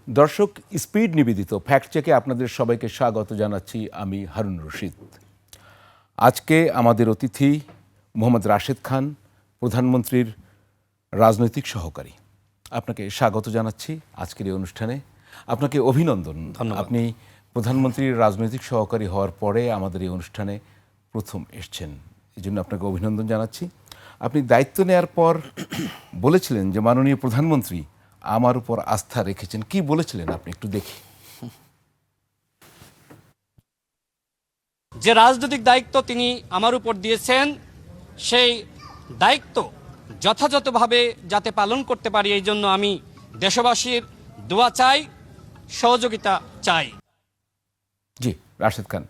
দর্শক, স্পিড নিবেদিত ফ্যাক্ট চেকে আপনাদের সবাইকে স্বাগত জানাচ্ছি। আমি হারুন রশিদ। আজকে আমাদের অতিথি মোহাম্মদ রাশেদ খান, প্রধানমন্ত্রীর রাজনৈতিক সহকারী। আপনাকে স্বাগত জানাচ্ছি আজকের এই অনুষ্ঠানে। আপনাকে অভিনন্দন। আপনি প্রধানমন্ত্রীর রাজনৈতিক সহকারী হওয়ার পরে আমাদের এই অনুষ্ঠানে প্রথম এসছেন, এই জন্য আপনাকে অভিনন্দন জানাচ্ছি। আপনি দায়িত্ব নেওয়ার পর বলেছিলেন যে মাননীয় প্রধানমন্ত্রী আমার উপর আস্থা রেখেছেন। কি বলেছিলেন আপনি একটু দেখি। যে রাজনৈতিক দায়িত্ব তিনি আমার উপর দিয়েছেন, সেই দায়িত্ব যথাযথভাবে যাতে পালন করতে পারি, এই জন্য আমি দেশবাসীর দোয়া চাই, সহযোগিতা চাই। জি, রাশেদ খান।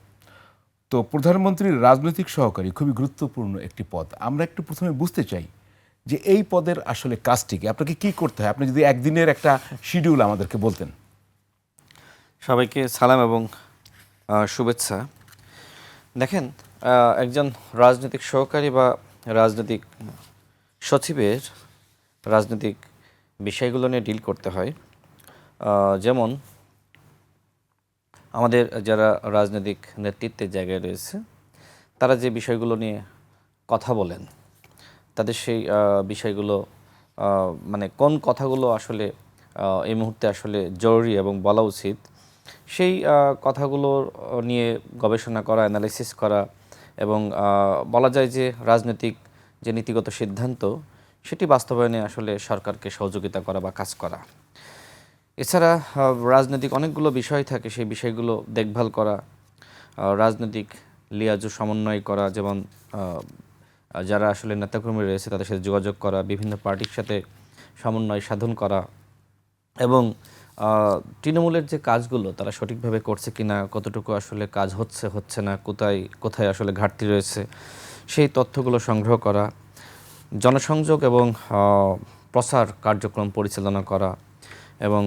তো প্রধানমন্ত্রীর রাজনৈতিক সহকারী খুবই গুরুত্বপূর্ণ একটি পদ। আমরা একটু প্রথমে বুঝতে চাই যে এই পদের আসলে কাজটি কি, আপনাকে কি করতে হয়? আপনি যদি একদিনের একটা শিডিউল আমাদেরকে বলতেন। সবাইকে সালাম এবং শুভেচ্ছা। দেখেন, একজন রাজনৈতিক সহকারী বা রাজনৈতিক সচিবের রাজনৈতিক বিষয়গুলো নিয়ে ডিল করতে হয়। যেমন আমাদের যারা রাজনৈতিক নেতৃত্বের জায়গায় রয়েছে, তারা যে বিষয়গুলো নিয়ে কথা বলেন, তাদের সেই বিষয়গুলো মানে কোন কথাগুলো আসলে এই মুহূর্তে আসলে জরুরি এবং বলা উচিত, সেই কথাগুলো নিয়ে গবেষণা করা, অ্যানালাইসিস করা এবং বলা যায় যে রাজনৈতিক যে নীতিগত সিদ্ধান্ত, সেটি বাস্তবায়নে আসলে সরকারকে সহযোগিতা করা বা কাজ করা। এছাড়া রাজনৈতিক অনেকগুলো বিষয় থাকে, সেই বিষয়গুলো দেখভাল করা, রাজনৈতিক লিয়াজু সমন্বয় করা, যেমন যারা আসলে নেতাকর্মী রয়েছে তাদের সাথে যোগাযোগ করা, বিভিন্ন পার্টির সাথে সমন্বয় সাধন করা এবং তৃণমূলের যে কাজগুলো তারা সঠিকভাবে করছে কিনা, কতটুকু আসলে কাজ হচ্ছে না, কোথায় আসলে ঘাটতি রয়েছে, সেই তথ্যগুলো সংগ্রহ করা, জনসংযোগ এবং প্রচার কার্যক্রম পরিচালনা করা এবং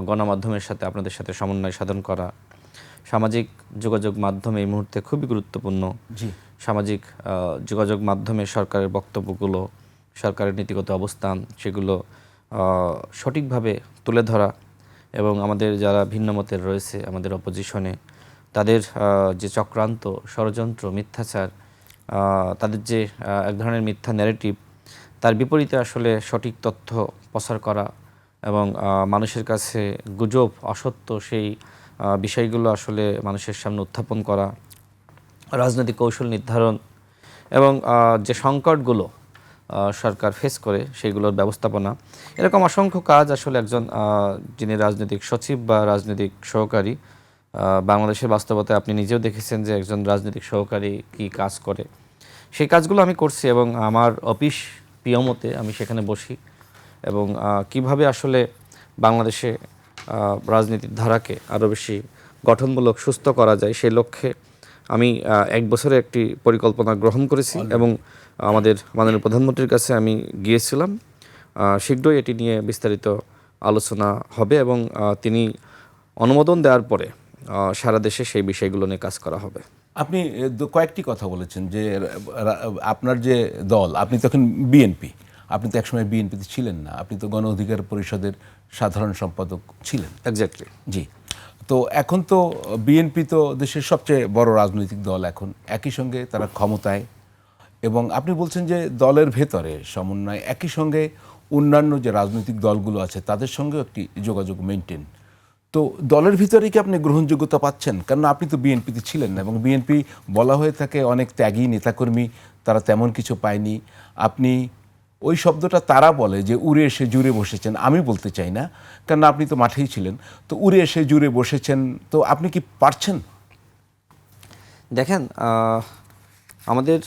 গণমাধ্যমের সাথে আপনাদের সাথে সমন্বয় সাধন করা। সামাজিক যোগাযোগ মাধ্যম এই মুহূর্তে খুবই গুরুত্বপূর্ণ। সামাজিক যোগাযোগ মাধ্যমে সরকারের বক্তব্যগুলো, সরকারের নীতিগত অবস্থান, সেগুলো সঠিকভাবে তুলে ধরা এবং আমাদের যারা ভিন্ন মতের রয়েছে আমাদের অপোজিশনে, তাদের যে চক্রান্ত, ষড়যন্ত্র, মিথ্যাচার, তাদের যে এক ধরনের মিথ্যা ন্যারেটিভ, তার বিপরীতে আসলে সঠিক তথ্য প্রচার করা এবং মানুষের কাছে গুজব, অসত্য সেই বিষয়গুলো আসলে মানুষের সামনে উত্থাপন করা, রাজনৈতিক কৌশল নির্ধারণ এবং যে সংকটগুলো সরকার ফেস করে সেইগুলোর ব্যবস্থাপনা, এরকম অসংখ্য কাজ আসলে একজন যিনি রাজনৈতিক সচিব বা রাজনৈতিক সহকারী, বাংলাদেশের বাস্তবতায় আপনি নিজেও দেখেছেন যে একজন রাজনৈতিক সহকারী কি কাজ করে, সেই কাজগুলো আমি করছি এবং আমার অফিস প্রিয়মতে আমি সেখানে বসি এবং কিভাবে আসলে বাংলাদেশে রাজনীতির ধারাকে আরও বেশি গঠনমূলক, সুস্থ করা যায়, সেই লক্ষ্যে আমি 1 বছরের একটি পরিকল্পনা গ্রহণ করেছি এবং আমাদের মাননীয় প্রধানমন্ত্রীর কাছে আমি গিয়েছিলাম। শীঘ্রই এটি নিয়ে বিস্তারিত আলোচনা হবে এবং তিনি অনুমোদন দেওয়ার পরে সারা দেশে সেই বিষয়গুলো নিয়ে কাজ করা হবে। আপনি কয়েকটি কথা বলেছেন যে আপনার যে দল, আপনি তখন বিএনপি, আপনি তো একসময় বিএনপিতে ছিলেন না, আপনি তো গণ অধিকার পরিষদের সাধারণ সম্পাদক ছিলেন। এক্স্যাক্টলি। জি। তো এখন তো বিএনপি তো দেশের সবচেয়ে বড় রাজনৈতিক দল, এখন একই সঙ্গে তারা ক্ষমতায়, এবং আপনি বলছেন যে দলের ভেতরে সমন্বয়, একই সঙ্গে অন্যান্য যে রাজনৈতিক দলগুলো আছে তাদের সঙ্গেও একটি যোগাযোগ মেনটেন। তো দলের ভিতরে কি আপনি গ্রহণযোগ্যতা পাচ্ছেন? কারণ আপনি তো বিএনপিতে ছিলেন না এবং বিএনপি বলা হয়ে থাকে অনেক ত্যাগী নেতাকর্মী, তারা তেমন কিছু পায়নি। আপনি ওই শব্দটা তারা বলে যে উড়ে এসে জুড়ে বসেছেন, আমি বলতে চাই না, কারণ আপনি তো মাঠেই ছিলেন। তো উড়ে এসে জুড়ে বসেছেন, তো আপনি কি পারছেন? দেখেন, আমাদের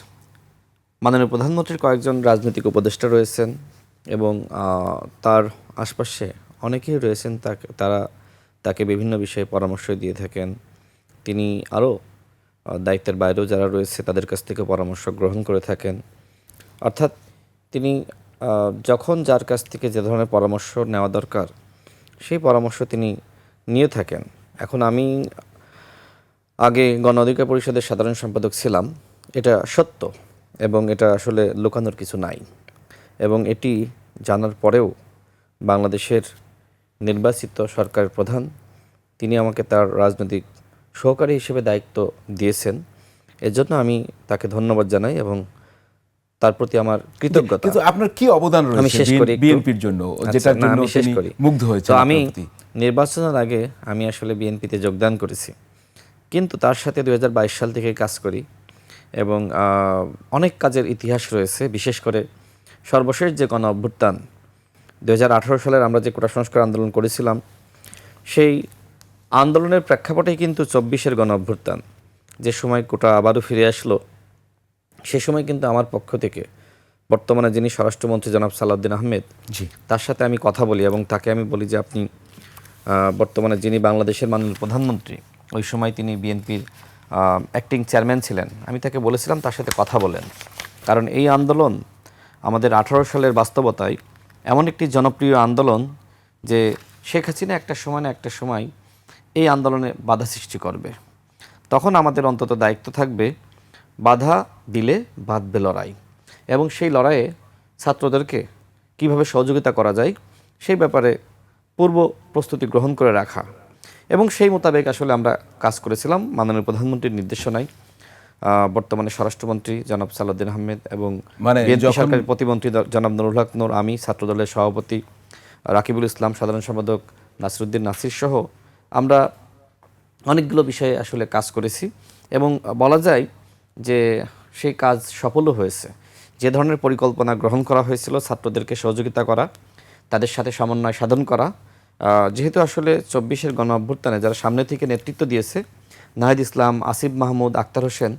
মাননীয় প্রধানমন্ত্রীর কয়েকজন রাজনৈতিক উপদেষ্টা রয়েছেন এবং তার আশপাশে অনেকেই রয়েছেন, তাকে বিভিন্ন বিষয়ে পরামর্শ দিয়ে থাকেন। তিনি আরও দায়িত্বের বাইরেও যারা রয়েছে তাদের কাছ থেকে পরামর্শ গ্রহণ করে থাকেন। অর্থাৎ তিনি যখন যার কাছ থেকে যে ধরনের পরামর্শ নেওয়া দরকার সেই পরামর্শ তিনি নিয়ে থাকেন। এখন আমি আগে গণ অধিকার পরিষদের সাধারণ সম্পাদক ছিলাম, এটা সত্য এবং এটা আসলে লুকানোর কিছু নাই এবং এটি জানার পরেও বাংলাদেশের নির্বাচিত সরকারের প্রধান, তিনি আমাকে তার রাজনৈতিক সহকারী হিসেবে দায়িত্ব দিয়েছেন। এজন্য আমি তাকে ধন্যবাদ জানাই এবং তার প্রতি আমার কৃতজ্ঞতা। কিন্তু আপনার কি অবদান আমি রয়েছে শেষ করি একটু। বিএনপির জন্য, আচ্ছা, যেটার না, জন্য আমি শেষ তিনি করি। মুগ্ধ তো হয়েছেন আমি আপনার প্রতি? নির্বাচনের আগে আমি আসলে বিএনপিতে যোগদান করেছি, কিন্তু তার সাথে 2022 সাল থেকে কাজ করি এবং অনেক কাজের ইতিহাস রয়েছে। বিশেষ করে সর্বশেষ যে গণ অভ্যুত্থান 2018 সালের আমরা যে কোটা সংস্কার আন্দোলন করেছিলাম, সেই আন্দোলনের প্রেক্ষাপটেই কিন্তু 24-এর গণ অভ্যুত্থান, যে সময় কোটা আবারও ফিরে আসলো, সে সময় কিন্তু আমার পক্ষ থেকে বর্তমানে যিনি স্বরাষ্ট্রমন্ত্রী জনাব সালাউদ্দিন আহমেদ, জি, তার সাথে আমি কথা বলি এবং তাকে আমি বলি যে আপনি বর্তমানে যিনি বাংলাদেশের মাননীয় প্রধানমন্ত্রী, ওই সময় তিনি বিএনপির অ্যাক্টিং চেয়ারম্যান ছিলেন, আমি তাকে বলেছিলাম তার সাথে কথা বলেন, কারণ এই আন্দোলন আমাদের 18 সালের বাস্তবতায় এমন একটি জনপ্রিয় আন্দোলন যে শেখ হাসিনা একটা সময় না একটা সময় এই আন্দোলনে বাধা সৃষ্টি করবে। তখন আমাদের অন্তত দায়িত্ব থাকবে বাধা দিলে বাঁধবে লড়াই, এবং সেই লড়াইয়ে ছাত্রদেরকে কিভাবে সহযোগিতা করা যায় সেই ব্যাপারে পূর্ব প্রস্তুতি গ্রহণ করে রাখা, এবং সেই মোতাবেক আসলে আমরা কাজ করেছিলাম মাননীয় প্রধানমন্ত্রীর নির্দেশনায়। বর্তমানে স্বরাষ্ট্রমন্ত্রী জনাব সালাউদ্দিন আহমেদ এবং মানে বিএনপি যখন- সরকারের প্রতিমন্ত্রী জনাব নুরুল হক নূর, আমি ছাত্রদলের সভাপতি রাকিবুল ইসলাম, সাধারণ সম্পাদক নাসিরুদ্দিন নাসির সহ আমরা অনেকগুলো বিষয়ে আসলে কাজ করেছি এবং বলা যায় যে সেই কাজ সফলও হয়েছে। যে ধরনের পরিকল্পনা গ্রহণ করা হয়েছিল, ছাত্রদেরকে সহযোগিতা করা, তাদের সাথে সমন্বয় সাধন করা, যেহেতু আসলে 24-এর গণ অভ্যুত্থানে যারা সামনে থেকে নেতৃত্ব দিয়েছে, নাহিদ ইসলাম, আসিফ মাহমুদ, আক্তার হোসেন,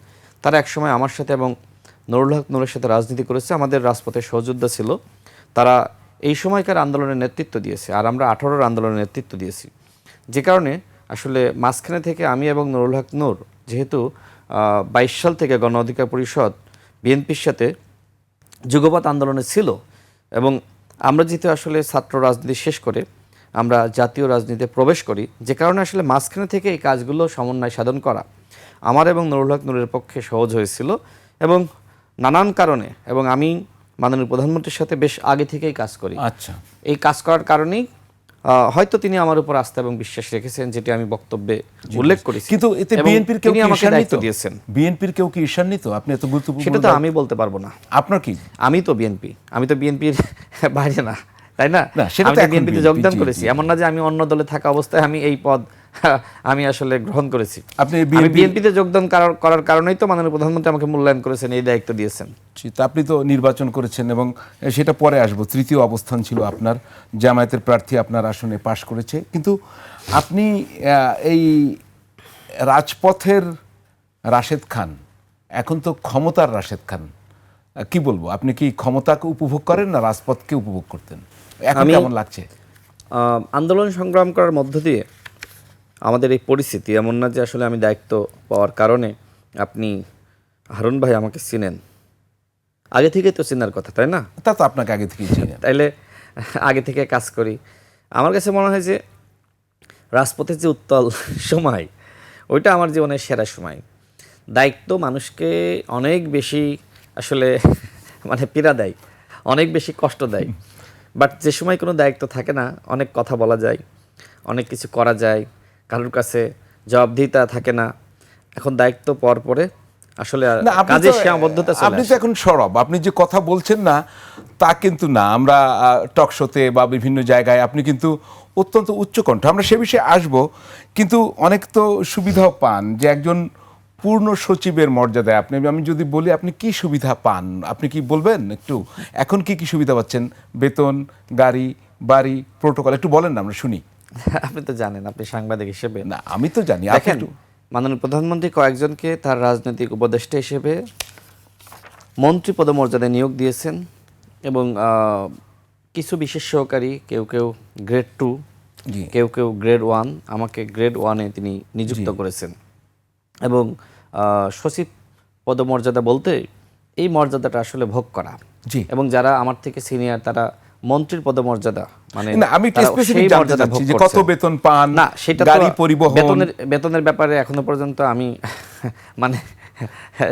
তারা একসময় আমার সাথে এবং নুরুল হক নূরের সাথে রাজনীতি করেছে, আমাদের রাজপথের সহযোদ্ধা ছিল। তারা এই সময়কার আন্দোলনের নেতৃত্ব দিয়েছে, আর আমরা 18-র আন্দোলনের নেতৃত্ব দিয়েছি। যে কারণে আসলে মাঝখানে থেকে আমি এবং নুরুল হক নূর, যেহেতু 22 সাল থেকে গণ অধিকার পরিষদ বিএনপির সাথে যুগপৎ আন্দোলনে ছিল, এবং আমরা যেহেতু আসলে ছাত্র রাজনীতি শেষ করে আমরা জাতীয় রাজনীতিতে প্রবেশ করি, যে কারণে আসলে মাঝখানে থেকে এই কাজগুলো সমন্বয় সাধন করা আমার এবং নুরুল হক নূরের পক্ষে সহজ হয়েছিল। এবং নানান কারণে, এবং আমি মাননীয় প্রধানমন্ত্রীর সাথে বেশ আগে থেকেই কাজ করি, আচ্ছা, এই কাজ করার কারণেই হয়তো তিনি আমার উপর আস্থা এবং বিশ্বাস রেখেছেন, যেটি আমি বক্তব্যে উল্লেখ করেছি। কিন্তু এতে এবং বিএনপির কেউ তিনি কি আমাকে ঈর্ষান্বিত দায়িত্ব দিয়েছেন। বিএনপির কেউ কি ঈর্ষান্বিত আপনি এত গুরুত্বপূর্ণ সেটা তো আমি বলতে পারবো না। আপনার কি? আমি তো বিএনপির বাইরে না, তাই না? না, সেটা আমি তো তো এখন বিএনপিতে BNP, যোগদান জি, করেছি, জি। এমন না যে আমি অন্য দলে থাকা অবস্থায় আমি এই পদ আমি আসলে গ্রহণ করেছি। আপনি আমি BNP বিএনপিতে যোগদান করার কারণেই তো মাননীয় প্রধানমন্ত্রী আমাকে মূল্যায়ন করেছেন, এই দায়িত্ব দিয়েছেন। জি, তা আপনি তো নির্বাচন করেছেন এবং সেটা পরে আসবো। তৃতীয় অবস্থান ছিল আপনার, জামায়াতের প্রার্থী আপনার আসনে পাশ করেছে। কিন্তু আপনি এই রাজপথের রাশেদ খান, এখন তো ক্ষমতার রাশেদ খান, কি বলবো, আপনি কি ক্ষমতাকে উপভোগ করেন না রাজপথকে উপভোগ করতেন? এখন কেমন লাগছে? আন্দোলন সংগ্রাম করার মধ্য দিয়ে আমাদের এই পরিস্থিতি এমন না যে আসলে আমি দায়িত্ব পাওয়ার কারণে, আপনি হারুন ভাই আমাকে চিনেন, আগে থেকে তো চেনার কথা, তাই না? তা তো আপনাকে আগে থেকেই চিনেন। তাইলে আগে থেকে কাজ করি। আমার কাছে মনে হয় যে রাজপথের যে উত্তাল সময়, ওইটা আমার জীবনের সেরা সময়। দায়িত্ব মানুষকে অনেক বেশি আসলে মানে পীড়া দেয়, অনেক বেশি কষ্ট দেয়। বাট যে সময় কোনো দায়িত্ব থাকে না, অনেক কথা বলা যায়, অনেক কিছু করা যায়, কারোর কাছে জবাবদিহিতা থাকে না। এখন দায়িত্ব পাওয়ার পরে আসলে না, আপনি কাজের তো- সীমাবদ্ধতা চলে আপনি আসে। তো এখন সরব, আপনি যে কথা বলছেন না তা কিন্তু না। আমরা টক শোতে বা বিভিন্ন জায়গায় আপনি কিন্তু অত্যন্ত উচ্চকণ্ঠ, আমরা সে বিষয়ে আসব। কিন্তু অনেক তো সুবিধাও পান, যে একজন পূর্ণ সচিবের মর্যাদায় আপনি, আমি যদি বলি আপনি কি সুবিধা পান, আপনি কি বলবেন একটু? এখন কি কি সুবিধা পাচ্ছেন? বেতন, গাড়ি, বাড়ি, প্রোটোকল একটু বলেন না, আমরা শুনি। আপনি তো জানেন, আপনি সাংবাদিক হিসেবে। না, আমি তো জানি। আপনি দেখেন, একটু মাননীয় প্রধানমন্ত্রী কয়েকজনকে তার রাজনৈতিক উপদেষ্টা হিসেবে মন্ত্রী পদমর্যাদায় নিয়োগ দিয়েছেন, এবং কিছু বিশেষ সহকারী, কেউ কেউ গ্রেড 2, জি। কেউ কেউ গ্রেড 1, আমাকে গ্রেড 1-এ তিনি নিযুক্ত করেছেন। এবং সচিব পদমর্যাদা বলতে এই মর্যাদাটা আসলে ভোগ করা। জি। এবং যারা আমার থেকে সিনিয়র, তারা মন্ত্রীর পদমর্যাদা মানে না, আমি একটু তারা স্পেসিফিক সেই জানতে মর্যাদা চাচ্ছি ভোগ যে কত করছেন। বেতন পান, না, সেটা তো গাড়ি পরিবহন। বেতনের ব্যাপারে এখনো পর্যন্ত আমি মানে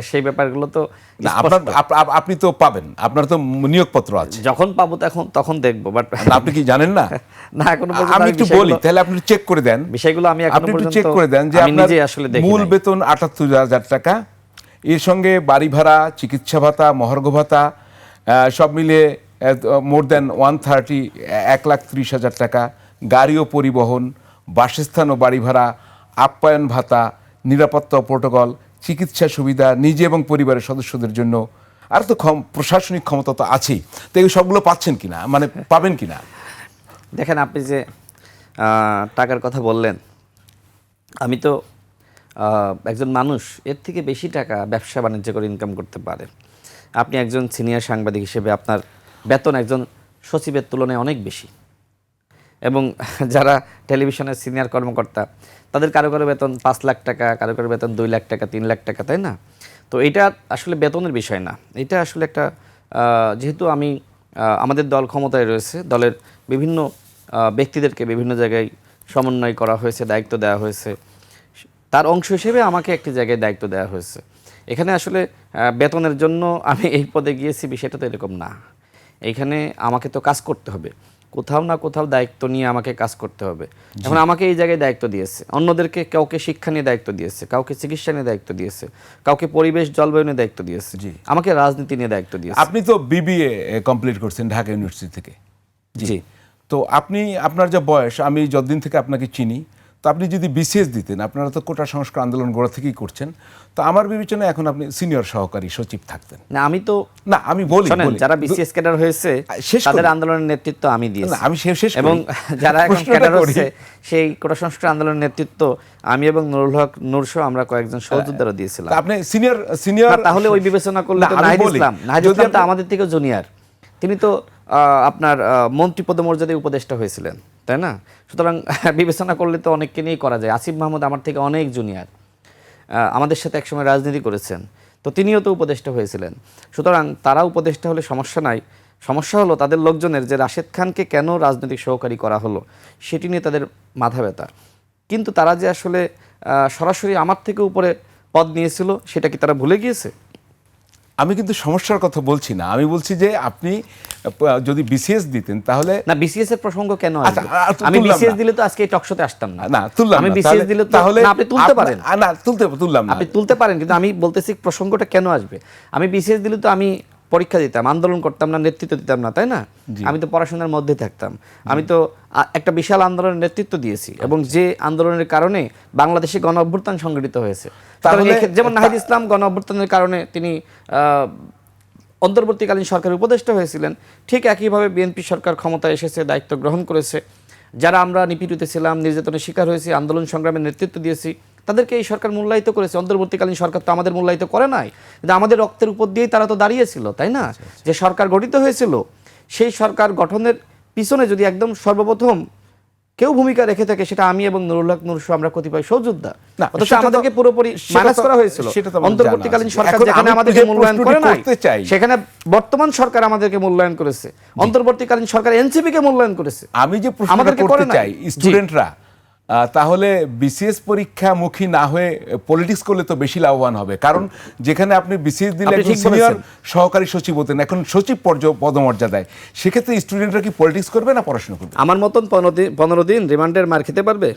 সেই ব্যাপারগুলো তো না, আপনার আপনি তো পাবেন, আপনার তো নিয়োগপত্র আছে। যখন পাবো তখন দেখবো, বাট আপনি কি জানেন না? না এখনো পর্যন্ত আমি একটু বলি, তাহলে আপনি চেক করে দেন বিষয়গুলো। আমি এখনো আপনি একটু পর্যন্ত চেক করে দেন যে আমি আপনার নিজে আসলে দেখি মূল নাই। বেতন ৭৮,০০০ টাকা, এর সঙ্গে বাড়ি ভাড়া, চিকিৎসা ভাতা, মহার্ঘ ভাতা সব মিলিয়ে মোর দেন 130, ১,৩০,০০০ টাকা, গাড়ি ও পরিবহন, বাসস্থান ও বাড়ি ভাড়া, আপ্যায়ন ভাতা, নিরাপত্তা ও প্রোটোকল, চিকিৎসা সুবিধা নিজে এবং পরিবারের সদস্যদের জন্য, আর তো প্রশাসনিক ক্ষমতা তো আছেই। তো এই সবগুলো পাচ্ছেন কিনা, মানে পাবেন কিনা? দেখেন, আপনি যে টাকার কথা বললেন, আমি তো একজন মানুষ এর থেকে বেশি টাকা ব্যবসা বাণিজ্য করে ইনকাম করতে পারে। আপনি একজন সিনিয়র সাংবাদিক হিসেবে আপনার বেতন একজন সচিবের তুলনায় অনেক বেশি, এবং যারা টেলিভিশনের সিনিয়র কর্মকর্তা তাদের কারো কারো বেতন ৫ লাখ টাকা, কারো কারো বেতন ২ লাখ টাকা, ৩ লাখ টাকা, তাই না? তো এটা আসলে বেতনের বিষয় না, এটা আসলে একটা যেহেতু আমি আমাদের দল ক্ষমতায় রয়েছে, দলের বিভিন্ন ব্যক্তিদেরকে বিভিন্ন জায়গায় সমন্বয় করা হয়েছে, দায়িত্ব দেওয়া হয়েছে, তার অংশ হিসেবে আমাকে একটি জায়গায় দায়িত্ব দেওয়া হয়েছে। এখানে আসলে বেতনের জন্য আমি এই পদে গিয়েছি বিষয়টা তো এরকম না। এইখানে আমাকে তো কাজ করতে হবে, কোথাও না কোথাও দায়িত্ব নিয়ে আমাকে কাজ করতে হবে। এখন আমাকে এই জায়গায় দায়িত্ব দিয়েছে, অন্যদেরকে কাউকে শিক্ষা নিয়ে দায়িত্ব দিয়েছে, কাউকে চিকিৎসা নিয়ে দায়িত্ব দিয়েছে, কাউকে পরিবেশ জলবায়ু নিয়ে দায়িত্ব দিয়েছে, আমাকে রাজনীতি নিয়ে দায়িত্ব দিয়েছে। আপনি তো বিবিএ কমপ্লিট করছেন ঢাকা ইউনিভার্সিটি থেকে। জি। তো আপনি, আপনার যা বয়স, আমি যতদিন থেকে আপনাকে চিনি, তো আপনি যদি বিসিএস দিতেন, আপনারা তো কোটা সংস্কার আন্দোলন গোড়া থেকেই করছেন, তো আমার বিবেচনায় এখন আপনি সিনিয়র সহকারী সচিব থাকতেন। না, আমি তো না, আমি বলি যারা বিসিএস ক্যাডার হয়েছে তাদের আন্দোলনের নেতৃত্ব আমি দিয়েছি, আমি শেষ এবং যারা এখন ক্যাডার হচ্ছে সেই কোটা সংস্কার আন্দোলনের নেতৃত্ব আমি এবং নুরুল হক নূরসহ আমরা কয়েকজন সহযোদ্ধারা দিয়েছিলাম। আপনি সিনিয়র তাহলে ওই বিবেচনা করলে তো নাহিদ ইসলাম তো আমাদের থেকেও জুনিয়র, তিনি তো আপনার মন্ত্রী পদমর্যাদায় উপদেষ্টা হয়েছিলেন, তাই না? সুতরাং বিবেচনা করলে তো অনেককে নিয়েই করা যায়। আসিফ মাহমুদ আমার থেকে অনেক জুনিয়র, আমাদের সাথে একসময় রাজনীতি করেছেন, তো তিনিও তো উপদেষ্টা হয়েছিলেন। সুতরাং তারা উপদেষ্টা হলে সমস্যা নাই, সমস্যা হলো তাদের লোকজনের যে রাশেদ খানকে কেন রাজনৈতিক সহকারী করা হলো সেটি নিয়ে তাদের মাথা ব্যথা। কিন্তু তারা যে আসলে সরাসরি আমার থেকে উপরে পদ নিয়েছিল সেটা কি তারা ভুলে গিয়েছে? আমি কিন্তু সমস্যার কথা বলছি না, আমি বলছি যে আপনি যদি বিসিএস দিতেন তাহলে। না, বিসিএস এর প্রসঙ্গ কেন আসবে? আমি বিসিএস দিলে তো আজকে এই টকশোতে আসতাম না। না, তুললাম না। আমি বিসিএস দিলে তাহলে আপনি তুলতে পারেন। না, তুললাম না, আপনি তুলতে পারেন, কিন্তু আমি বলতেছি প্রসঙ্গটা কেন আসবে। আমি বিসিএস দিলে তো আমি পরীক্ষা দিতাম, আন্দোলন করতাম না, নেতৃত্ব দিতাম না, তাই না? আমি তো পড়াশোনার মধ্যে থাকতাম। আমি তো একটা বিশাল আন্দোলনের নেতৃত্ব দিয়েছি, এবং যে আন্দোলনের কারণে বাংলাদেশে গণ অভ্যুত্থান সংগঠিত হয়েছে। যেমন নাহিদ ইসলাম গণ অভ্যুত্থানের কারণে তিনি অন্তর্বর্তীকালীন সরকারের উপদেষ্টা হয়েছিলেন, ঠিক একইভাবে বিএনপি সরকার ক্ষমতায় এসেছে, দায়িত্ব গ্রহণ করেছে। যারা আমরা নিপীড়িত ছিলাম, নির্যাতনের শিকার হয়েছি, আন্দোলন সংগ্রামের নেতৃত্ব দিয়েছি, তাদেরকে এই সরকার মূল্যায়িত করেছে। অন্তর্বর্তীকালীন সরকার তো আমাদের মূল্যায়িত করে নাই, কিন্তু আমাদের রক্তের উপর দিয়েই তারা তো দাঁড়িয়েছিল, তাই না? যে সরকার গঠিত হয়েছিল, সেই সরকার গঠনের পিছনে যদি একদম সর্বপ্রথম কেউ ভূমিকা রেখে থাকে সেটা আমি এবং নুরুল হক নূরসহ আমরা কতিপয় সহযোদ্ধা। অথচ আমাদেরকে পুরোপুরি মাইনাস করা হয়েছিল। অন্তর্বর্তীকালীন সরকার যেখানে আমাদেরকে মূল্যায়ন করে নাই, সেখানে বর্তমান সরকার আমাদেরকে মূল্যায়ন করেছে। অন্তর্বর্তীকালীন সরকার এনসিপি কে মূল্যায়ন করেছে। আমি যে প্রশ্নটা করতে চাই, স্টুডেন্টরা তাহলে বিসিএস পরীক্ষামুখী না হয়ে পলিটিক্স করলে তো বেশি লাভবান হবে, কারণ যেখানে আপনি বিসিএস দিলে সিনিয়র সহকারী সচিব হতেন, এখন সচিব পদমর্যাদায়, সেক্ষেত্রে স্টুডেন্টরা কি পলিটিক্স করবে না পড়াশোনা করবে? আমার মতন 15 দিন রিমান্ডের মার খেতে পারবে?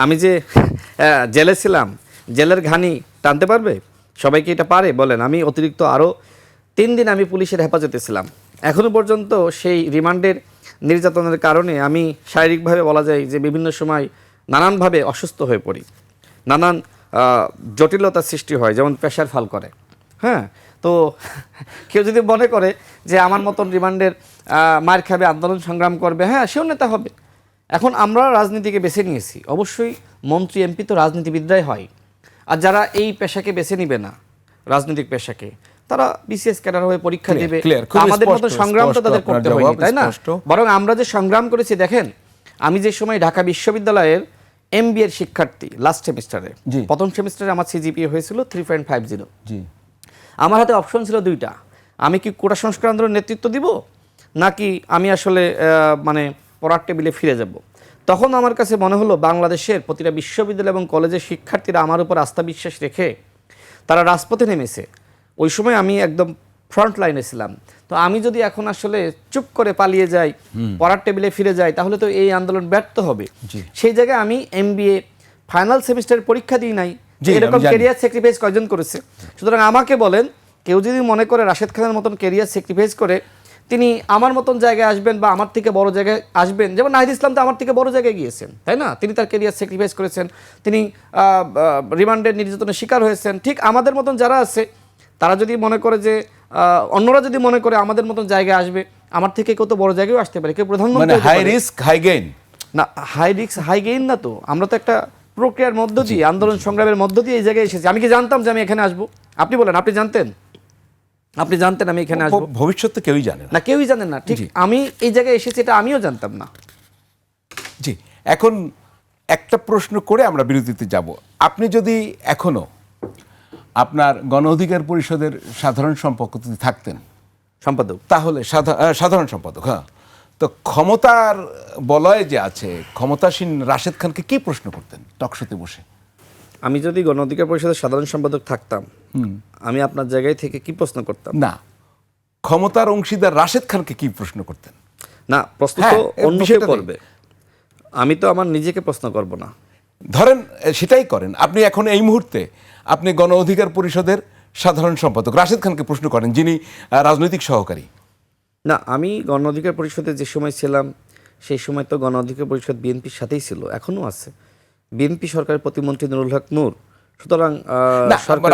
আমি যে জেলে ছিলাম, জেলের ঘানি টানতে পারবে? সবাইকে এটা পারে বলেন? আমি অতিরিক্ত আরও 3 দিন আমি পুলিশের হেফাজতে ছিলাম। এখনো পর্যন্ত সেই রিমান্ডের নির্যাতনের কারণে আমি শারীরিকভাবে বলা যায় যে বিভিন্ন সময় নানানভাবে অসুস্থ হয়ে পড়ি, নানান জটিলতার সৃষ্টি হয়, যেমন প্রেশার ফল করে। হ্যাঁ, তো কেউ যদি মনে করে যে আমার মতন রিমান্ডের মার খাবে, আন্দোলন সংগ্রাম করবে, হ্যাঁ সেও নেতা হবে। এখন আমরা রাজনীতিকে বেছে নিয়েছি, অবশ্যই মন্ত্রী এমপি তো রাজনীতিবিদরাই হয়। আর যারা এই পেশাকে বেছে নিবে না, রাজনৈতিক পেশাকে, তারা বিসিএস ক্যাডার হয়ে পরীক্ষা দেবে। আমাদের মতো সংগ্রাম তো তাদের করতে হয়নি, তাই না? বরং আমরা যে সংগ্রাম করেছি, দেখেন আমি যে সময় ঢাকা বিশ্ববিদ্যালয়ের এমবিএর শিক্ষার্থী, লাস্ট সেমিস্টারে, প্রথম সেমিস্টারে আমার সিজিপিএ হয়েছিল 3.50। আমার হাতে অপশন ছিল 2টা। আমি কি কোটা সংস্কার আন্দোলনের নেতৃত্ব দিব, নাকি আমি আসলে মানে পড়ার টেবিলে ফিরে যাব। তখন আমার কাছে মনে হলো বাংলাদেশের প্রতিটা বিশ্ববিদ্যালয় এবং কলেজের শিক্ষার্থীরা আমার উপর আস্থা বিশ্বাস রেখে তারা রাজপথে নেমেছে, ওই সময় আমি একদম ফ্রন্ট লাইনে ছিলাম। তো আমি যদি এখন আসলে চুপ করে পালিয়ে যাই, পড়ার টেবিলে ফিরে যাই, তাহলে তো এই আন্দোলন ব্যর্থ হবে। সেই জায়গায় আমি MBA ফাইনাল সেমিস্টারের পরীক্ষা দিই নাই, এরকম ক্যারিয়ার স্যাক্রিফাইস কয়জন করেছে? সুতরাং আমাকে বলেন, কেউ যদি মনে করে রাশেদ খানের মতন ক্যারিয়ার স্যাক্রিফাইস করে তিনি আমার মতন জায়গায় আসবেন বা আমার থেকে বড় জায়গায় আসবেন, যেমন নাহিদ ইসলাম তো আমার থেকে বড় জায়গায় গিয়েছেন, তাই না? তিনি তার ক্যারিয়ার স্যাক্রিফাইস করেছেন, তিনি রিমান্ডের নির্যাতনের শিকার হয়েছেন। ঠিক আমাদের মতন যারা আছে তারা যদি মনে করে যে অন্যরা যদি মনে করে আমাদের মতন জায়গায় আসবে, আমার থেকে কত বড় জায়গায় আসতে পারে, কেউ প্রধানমন্ত্রী, হাই রিস্ক হাই গেইন না, হাই রিস্ক হাই গেইন না তো। আমরা তো একটা প্রক্রিয়ার মধ্য দিয়ে, আন্দোলন সংগ্রামের মধ্য দিয়ে এই জায়গায় এসেছি। আমি কি জানতাম যে আমি এখানে আসবো? আপনি বলেন, আপনি জানতেন? আপনি জানতেন আমি এখানে আসবো? ভবিষ্যতে কেউই জানে না, কেউই জানেন না। ঠিক আমি এই জায়গায় এসেছি এটা আমিও জানতাম না। জি, এখন একটা প্রশ্ন করে আমরা বিরতিতে যাব। আপনি যদি এখনো আপনার গণ অধিকার পরিষদের সাধারণ সম্পাদক থাকতেন, সম্পাদক, তাহলে সাধারণ সম্পাদক, হ্যাঁ, তো ক্ষমতার বলয়ে যে আছে, ক্ষমতাসীন রাশেদ খানকে কি প্রশ্ন করতেন টকশোতে বসে? আমি যদি গণ অধিকার পরিষদের সাধারণ সম্পাদক থাকতাম, আমি আপনার জায়গায় থেকে কি প্রশ্ন করতাম? না, ক্ষমতার অংশীদার রাশেদ খানকে কি প্রশ্ন করতেন? না, প্রশ্ন তো অন্য কেউ করবে, আমি তো আমার নিজেকে প্রশ্ন করব না। ধরেন সেটাই করেন আপনি এখন এই মুহূর্তে, আপনি গণ অধিকার পরিষদের সাধারণ সম্পাদক রাশেদ খানকে প্রশ্ন করেন, যিনি রাজনৈতিক সহকারী। না, আমি গণ অধিকার পরিষদে যে সময় ছিলাম সেই সময় তো গণ অধিকার পরিষদ বিএনপির সাথেই ছিল, এখনো আছে। বিএনপি সরকারের প্রতিমন্ত্রী নুরুল হক নূর। সুতরাং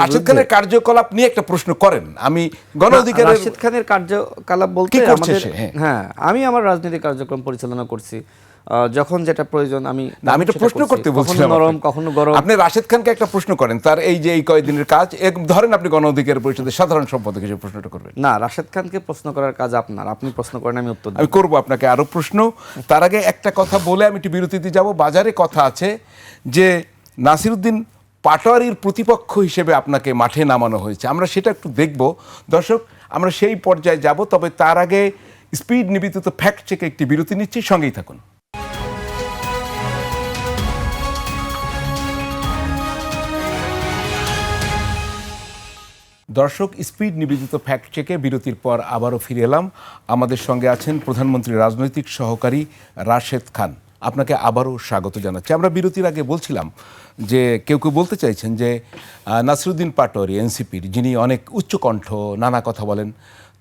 রাশেদ খানের কার্যকলাপ নিয়ে একটা প্রশ্ন করেন। আমি গণ অধিকার, রাশেদ খানের কার্যকলাপ বলতে আমাদের, হ্যাঁ, আমি আমার রাজনৈতিক কার্যক্রম পরিচালনা করছি, যখন যেটা প্রয়োজন আমি তো প্রশ্ন করতে বলছিলাম, নরম কখনো গরম। আপনি রাশেদ খানকে একটা প্রশ্ন করেন, তার এই যে এই কয়েকদিনের কাজ, ধরেন আপনি গণ অধিকার পরিষদের সাধারণ সম্পাদক হিসেবে প্রশ্নটা করবেন। না, রাশেদ খানকে প্রশ্ন করার কাজ আপনার, আপনি প্রশ্ন করেন, আমি উত্তর আমি করব আপনাকে আরো প্রশ্ন। তার আগে একটা কথা বলে আমি একটু বিরতিতে যাব। বাজারে কথা আছে যে নাসিরউদ্দিন পাটোয়ারির প্রতিপক্ষ হিসেবে আপনাকে মাঠে নামানো হয়েছে, আমরা সেটা একটু দেখব। দর্শক, আমরা সেই পর্যায়ে যাব, তবে তার আগে স্পিড নিবেদিত ফ্যাক্ট চেকে একটি বিরতি নিচ্ছি, সঙ্গেই থাকুন। দর্শক, স্পিড নিবেদিত ফ্যাক্ট চেকে বিরতির পর আবারও ফিরে এলাম। আমাদের সঙ্গে আছেন প্রধানমন্ত্রীর রাজনৈতিক সহকারী রাশেদ খান। আপনাকে আবারও স্বাগত জানাচ্ছি। আমরা বিরতির আগে বলছিলাম যে কেউ কেউ বলতে চাইছেন যে নাসিরউদ্দিন পাটোয়ারি এনসিপির, যিনি অনেক উচ্চকণ্ঠ নানা কথা বলেন,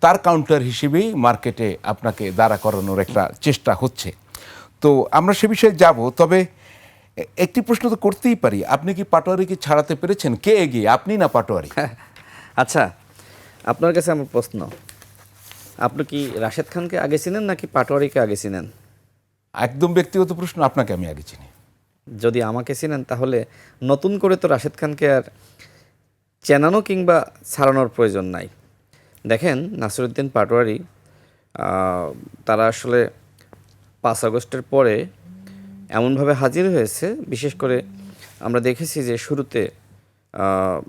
তার কাউন্টার হিসেবেই মার্কেটে আপনাকে দাঁড়া করানোর একটা চেষ্টা হচ্ছে। তো আমরা সে বিষয়ে যাব, তবে একটি প্রশ্ন তো করতেই পারি, আপনি কি পাটোয়ারিকে ছাড়াতে পেরেছেন? কে এগিয়ে, আপনি না পাটোয়ারি? আচ্ছা, আপনার কাছে আমার প্রশ্ন, আপনি কি রাশেদ খানকে আগে চিনেন নাকি পাটোয়ারিকে আগে চিনেন? একদম ব্যক্তিগত প্রশ্ন, আপনাকে আমি আগে চিনি। যদি আমাকে চিনেন তাহলে নতুন করে তো রাশেদ খানকে আর চেনানো কিংবা ছাড়ানোর প্রয়োজন নাই। দেখেন, নাসিরউদ্দিন পাটোয়ারি তারা আসলে 5 আগস্টের পরে এমনভাবে হাজির হয়েছে, বিশেষ করে আমরা দেখেছি যে শুরুতে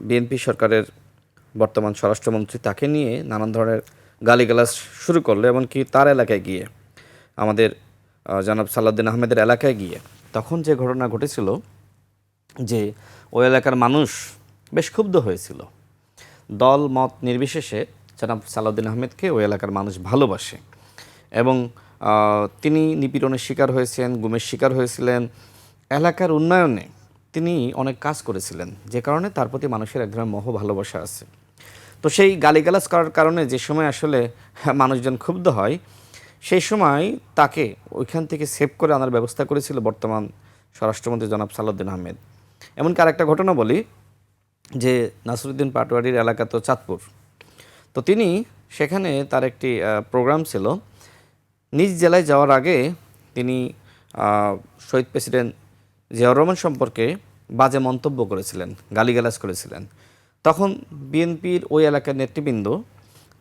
বিএনপি সরকারের বর্তমান স্বরাষ্ট্রমন্ত্রী তাকে নিয়ে নানান ধরনের গালিগালাজ শুরু করলো, এমনকি তার এলাকায় গিয়ে, আমাদের জনাব সালাউদ্দিন আহমেদের এলাকায় গিয়ে তখন যে ঘটনা ঘটেছিল যে ওই এলাকার মানুষ বেশ ক্ষুব্ধ হয়েছিল। দল মত নির্বিশেষে জনাব সালাউদ্দিন আহমেদকে ওই এলাকার মানুষ ভালোবাসে এবং তিনি নিপীড়নের শিকার হয়েছেন, গুমের শিকার হয়েছিলেন। এলাকার উন্নয়নে তিনি অনেক কাজ করেছিলেন, যে কারণে তার প্রতি মানুষের এক ধরনের মোহ ভালোবাসা আছে। তো সেই গালিগালাজ করার কারণে যে সময় আসলে মানুষজন ক্ষুব্ধ হয়, সেই সময় তাকে ওইখান থেকে সেভ করে আনার ব্যবস্থা করেছিল বর্তমান স্বরাষ্ট্রমন্ত্রী জনাব সালাউদ্দিন আহমেদ। এমনকি আরেকটা ঘটনা বলি যে নাসিরউদ্দিন পাটোয়ারির এলাকা তো চাঁদপুর, তো তিনি সেখানে তার একটি প্রোগ্রাম ছিল, নিজ জেলায় যাওয়ার আগে তিনি শহীদ প্রেসিডেন্ট জিয়াউর রহমান সম্পর্কে বাজে মন্তব্য করেছিলেন, গালিগালাজ করেছিলেন। তখন বিএনপির ওই এলাকার নেতৃবৃন্দ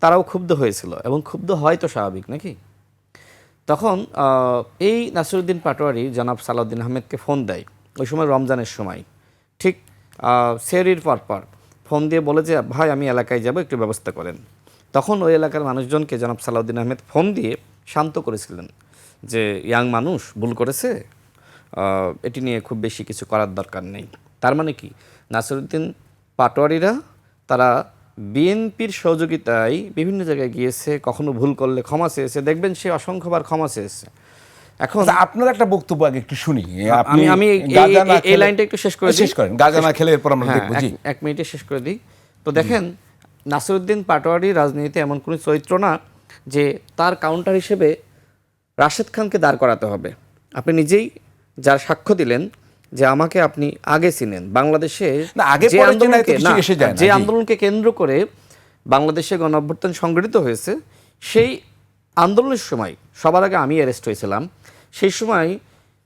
তারাও ক্ষুব্ধ হয়েছিল, এবং ক্ষুব্ধ হয় তো স্বাভাবিক নাকি। তখন এই নাসিরউদ্দিন পাটোয়ারি জনাব সালাউদ্দিন আহমেদকে ফোন দেয়, ওই সময় রমজানের সময়, ঠিক সেহরির পর ফোন দিয়ে বলে যে ভাই আমি এলাকায় যাব, একটু ব্যবস্থা করেন। তখন ওই এলাকার মানুষজনকে জনাব সালাউদ্দিন আহমেদ ফোন দিয়ে শান্ত করেছিলেন যে ইয়াং মানুষ ভুল করেছে, এটি নিয়ে খুব বেশি কিছু করার দরকার নেই। তার মানে কি, নাসিরউদ্দিন পাটোয়ারিরা তারা বিএনপির সহযোগিতায় বিভিন্ন জায়গায় গিয়েছে, কখনো ভুল করলে ক্ষমা চেয়েছে, দেখবেন সে অসংখ্যবার ক্ষমা চেয়েছে। এখন আচ্ছা, আপনার একটা বক্তব্য আগে একটু শুনি। আমি আমি গাঁজা না এই খেলে- লাইনটা একটু শেষ করে দিই। শেষ করেন, গাঁজা না খেলে এরপর আমরা হ্যাঁ, দেখবো। জি, এক মিনিটে শেষ করে দিই। তো দেখেন, নাসিরউদ্দিন পাটোয়ারি রাজনীতিতে এমন কোনো চরিত্র না যে তার কাউন্টার হিসেবে রাশেদ খানকে দাঁড় করাতে হবে। আপনি নিজেই যার সাক্ষ্য দিলেন যে আমাকে আপনি আগে চিনেন, বাংলাদেশে না, আগে যে পরে চেনা আন্দোলনকে এত কিছু এসে যায় না, যে জি। আন্দোলনকে কেন্দ্র করে বাংলাদেশে গণঅভ্যুত্থান সংগঠিত হয়েছে, সেই আন্দোলনের সময় সবার আগে আমি অ্যারেস্ট হয়েছিলাম। সেই সময়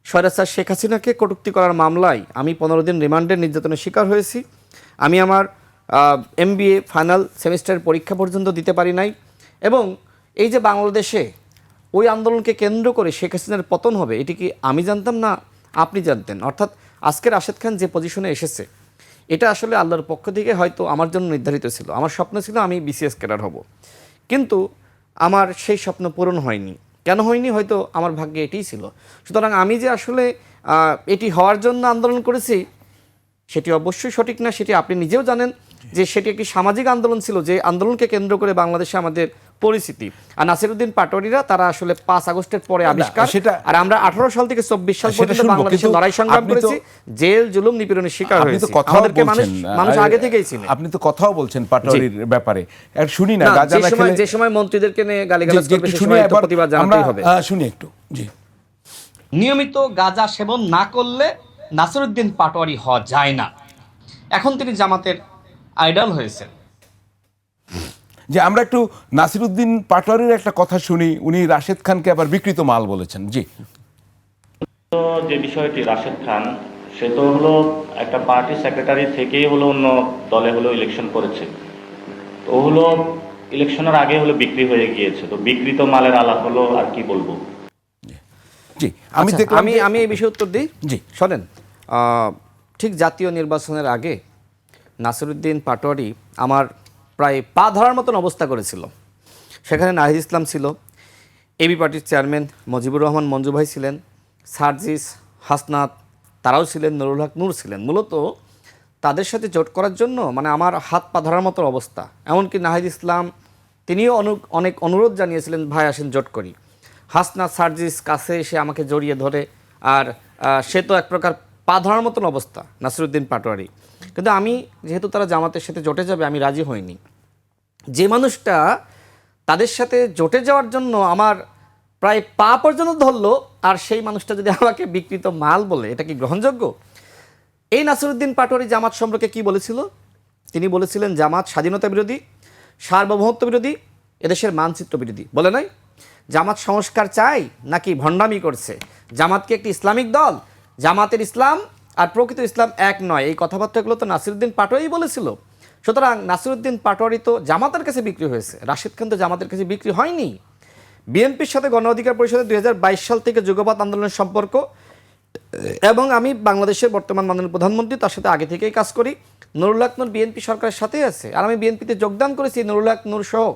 স্বৈরাচার শেখ হাসিনাকে কটূক্তি করার মামলায় আমি 15 দিন রিমান্ডের নির্যাতনের শিকার হয়েছি। আমি আমার MBA ফাইনাল সেমিস্টারের পরীক্ষা পর্যন্ত দিতে পারি নাই। এবং এই যে বাংলাদেশে ওই আন্দোলনকে কেন্দ্র করে শেখ হাসিনার পতন হবে, এটি কি আমি জানতাম না আপনি জানতেন? অর্থাৎ আজকে রাশেদ খান যে পজিশনে এসেছে, এটা আসলে আল্লাহর পক্ষ থেকে হয়তো আমার জন্য নির্ধারিত ছিল। আমার স্বপ্ন ছিল আমি BCS ক্যাডার হব, কিন্তু আমার সেই স্বপ্ন পূরণ হয়নি। কেন হয়নি? হয়তো আমার ভাগ্যে এটিই ছিল। সুতরাং আমি যে আসলে এটি হওয়ার জন্য আন্দোলন করেছি, সেটি অবশ্যই সঠিক না। সেটি আপনি নিজেও জানেন যে সেটি একটি সামাজিক আন্দোলন ছিল, যে আন্দোলনকে কেন্দ্র করে বাংলাদেশে আমাদের পরিস্থিতি। আর নাসিরউদ্দিন পাটোয়ারিরা তারা আসলে 5 আগস্টের পরে আবিষ্কার। আর আমরা 18 সাল থেকে 24 সাল সেটা পর্যন্ত শুনবো, বাংলাদেশে কিন্তু লড়াই সংগ্রাম আপনি তো- করেছি, জেল জুলুম নিপীড়নের শিকার আপনি তো হয়েছি। কথাও আমাদেরকে বলছেন, মানুষ আগে থেকেই চিনে। আপনি তো কথাও বলছেন পাটোয়ারির ব্যাপারে। আর শুনি না, না, গাঁজা না খেলে যে সময় মন্ত্রীদেরকে নিয়ে গালিগালাজ জি, করবে, একটু সে শুনি, সময় তো এবার প্রতিবাদ আমরা জানাতেই হবে। শুনি একটু। জি, নিয়মিত গাঁজা সেবন না করলে নাসিরউদ্দিন পাটোয়ারি হওয়া যায় না। এখন তিনি জামাতের আইডল হয়েছেন। যে আমরা একটু নাসিরউদ্দিন পাটোয়ারির একটা কথা শুনি। উনি রাশেদ খানকে আবার বিকৃত মাল বলেছেন। জি, তো যে বিষয়টি রাশেদ খান, সে তো হলো একটা পার্টি সেক্রেটারি থেকেই হলো অন্য দলে হলো ইলেকশন করেছে। তো ও হলো ইলেকশনের আগে হলো বিক্রি হয়ে গিয়েছে। তো বিকৃত মালের আলাপ হলো, আর কি বলবো। জি, আমি আচ্ছা, দেখলাম যে- আমি এই বিষয়ে উত্তর দিই। জি। শোনেন, ঠিক জাতীয় নির্বাচনের আগে নাসিরউদ্দিন পাটোয়ারি আমার প্রায় পা ধরার মতন অবস্থা করেছিল। সেখানে নাহিদ ইসলাম ছিল, এবি পার্টির চেয়ারম্যান মুজিবুর রহমান মঞ্জু ভাই ছিলেন, সার্জিস, হাসনাত তারাও ছিলেন, নুরুল হক নূর ছিলেন। মূলত তাদের সাথে জোট করার জন্য মানে আমার হাত পা ধরার মতো অবস্থা। এমনকি নাহিদ ইসলাম তিনিও অনেক অনুরোধ জানিয়েছিলেন, ভাই আসেন জোট করি। হাসনাত, সার্জিস কাছে এসে আমাকে জড়িয়ে ধরে, আর সে তো এক প্রকার পা ধরার মতন অবস্থা নাসিরউদ্দিন পাটোয়ারি। কিন্তু আমি, যেহেতু তারা জামাতের সাথে জোটে যাবে, আমি রাজি হইনি। যে মানুষটা তাদের সাথে জোটে যাওয়ার জন্য আমার প্রায় পা পর্যন্ত ধরলো, আর সেই মানুষটা যদি আমাকে বিকৃত মাল বলে, এটা কি গ্রহণযোগ্য? এই নাসিরউদ্দিন পাটোয়ারি জামাত সম্পর্কে কি বলেছিল? তিনি বলেছিলেন জামাত স্বাধীনতা বিরোধী, সার্বভৌমত্ব বিরোধী, এদেশের মানচিত্র বিরোধী। বলে নাই? জামাত সংস্কার চাই নাকি ভণ্ডামি করছে? জামাত কি একটি ইসলামিক দল? জামাতের ইসলাম আর প্রকৃত ইসলাম এক নয়। এই কথাবার্তাগুলো তো নাসিরউদ্দিন পাটোয়ারি বলেছিল। সুতরাং নাসিরউদ্দিন পাটোয়ারি তো জামাতের কাছে বিক্রি হয়েছে, রাশেদ খান তো জামাতের কাছে বিক্রি হয়নি। বিএনপির সাথে গণ অধিকার পরিষদের 2022 সাল থেকে যুগপৎ আন্দোলনের সম্পর্ক, এবং আমি বাংলাদেশের বর্তমান মাননীয় প্রধানমন্ত্রী, তার সাথে আগে থেকেই কাজ করি। নুরুল হক নূর বিএনপি সরকারের সাথেই আছে, আর আমি বিএনপিতে যোগদান করেছি নুরুল হক নূর সহ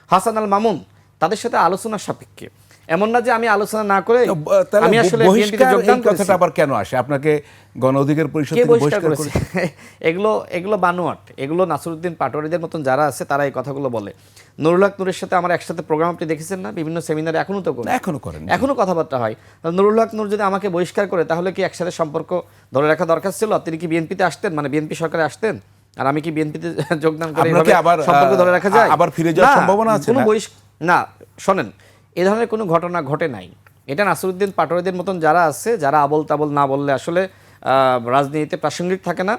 হাসান আল মামুন তাদের সাথে আলোচনার সাপেক্ষে। এমন না যে আমি আলোচনা না করে তাহলে আমি আসলে বিএনপিতে বহিষ্কার যোগদান এই করেছি। কথাটা আবার কেন আসে? আপনাকে গণ অধিকার পরিষদ কে থেকে বহিষ্কার বহিষ্কার করেছে? করেছে? এগুলো বানোয়াট। এগুলো নাসিরউদ্দিন পাটোয়ারিদের মতন যারা আছে তারা এই কথাগুলো বলে। নুরুল হক নূরের সাথে আমার একসাথে প্রোগ্রাম আপনি দেখেছেন না? বিভিন্ন সেমিনারে এখনো তো করি, এখনো করেন। এখনো কথাবার্তা হয়। নুরুল হক নূর যদি আমাকে বহিষ্কার করে, তাহলে কি একসাথে সম্পর্ক ধরে রাখা দরকার ছিল? তিনি কি বিএনপিতে আসতেন, মানে বিএনপি সরকারে আসতেন, আর আমি কি বিএনপিতে যোগদান করে আপনাকে এইভাবে আবার সম্পর্ক ধরে রাখা যায়? আবার ফিরে যাওয়ার না, সম্ভাবনা আছে কোনো না? না, শোনেন, এ ধরনের কোনো ঘটনা ঘটে নাই। এটা নাসিরউদ্দিন পাটোয়ারিদের মতন যারা আছে, যারা আবল তাবল না বললে আসলে রাজনীতিতে প্রাসঙ্গিক থাকে না,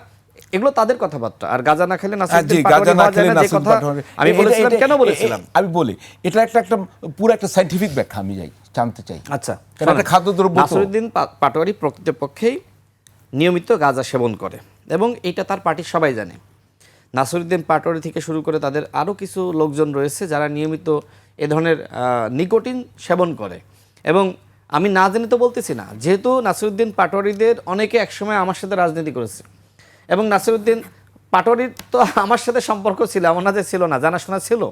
এগুলো তাদের কথাবার্তা। আর গাঁজা না খেলে নাসিরউদ্দিন পাটোয়ারি হওয়া যায় না, যে কথা আমি বলেছিলাম, কেন বলেছিলাম? আমি বলি, এটা একটা পুরো একটা সায়েন্টিফিক ব্যাখ্যা আমি জানতে চাই। আচ্ছা, কারণ একটা খাদ্যদ্রব্য তো। নাসিরউদ্দিন পাটোয়ারি প্রকৃতপক্ষেই নিয়মিত গাঁজা সেবন করে, এবং এটা তার পার্টির সবাই জানে। নাসিরউদ্দিন পাটোয়ারি থেকে শুরু করে তাদের আরও কিছু লোকজন রয়েছে যারা নিয়মিত এ ধরনের নিকোটিন সেবন করে। এবং আমি না জেনে তো বলতেছি না, যেহেতু নাসিরউদ্দিন পাটোয়ারিদের অনেকে একসময় আমার সাথে রাজনীতি করেছে, এবং নাসিরউদ্দিন পাটোয়ারির তো আমার সাথে সম্পর্ক ছিল, এমন না যে ছিল না, জানাশোনা ছিল,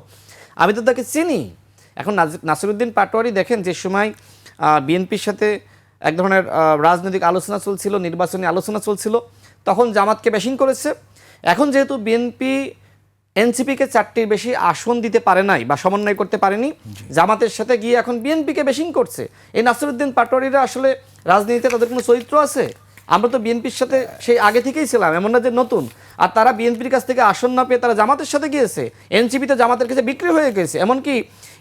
আমি তো তাকে চিনি। এখন নাসিরউদ্দিন পাটোয়ারি দেখেন, যে সময় বিএনপির সাথে এক ধরনের রাজনৈতিক আলোচনা চলছিল, নির্বাচনী আলোচনা চলছিল, তখন জামাতকে ব্যাশিং করেছে। এখন যেহেতু বিএনপি এনসিপিকে 4টির বেশি আসন দিতে পারে নাই বা সমন্বয় করতে পারেনি, জামাতের সাথে গিয়ে এখন বিএনপিকে বেশিং করছে। এই নাসিরউদ্দিন পাটোয়ারিরা আসলে রাজনীতিতে তাদের কোনো চরিত্র আছে? আমরা তো বিএনপির সাথে সেই আগে থেকেই ছিলাম, এমন না যে নতুন। আর তারা বিএনপির কাছ থেকে আসন না পেয়ে তারা জামাতের সাথে গিয়েছে, এনসিপিতে জামাতের কাছে বিক্রি হয়ে গেছে। এমনকি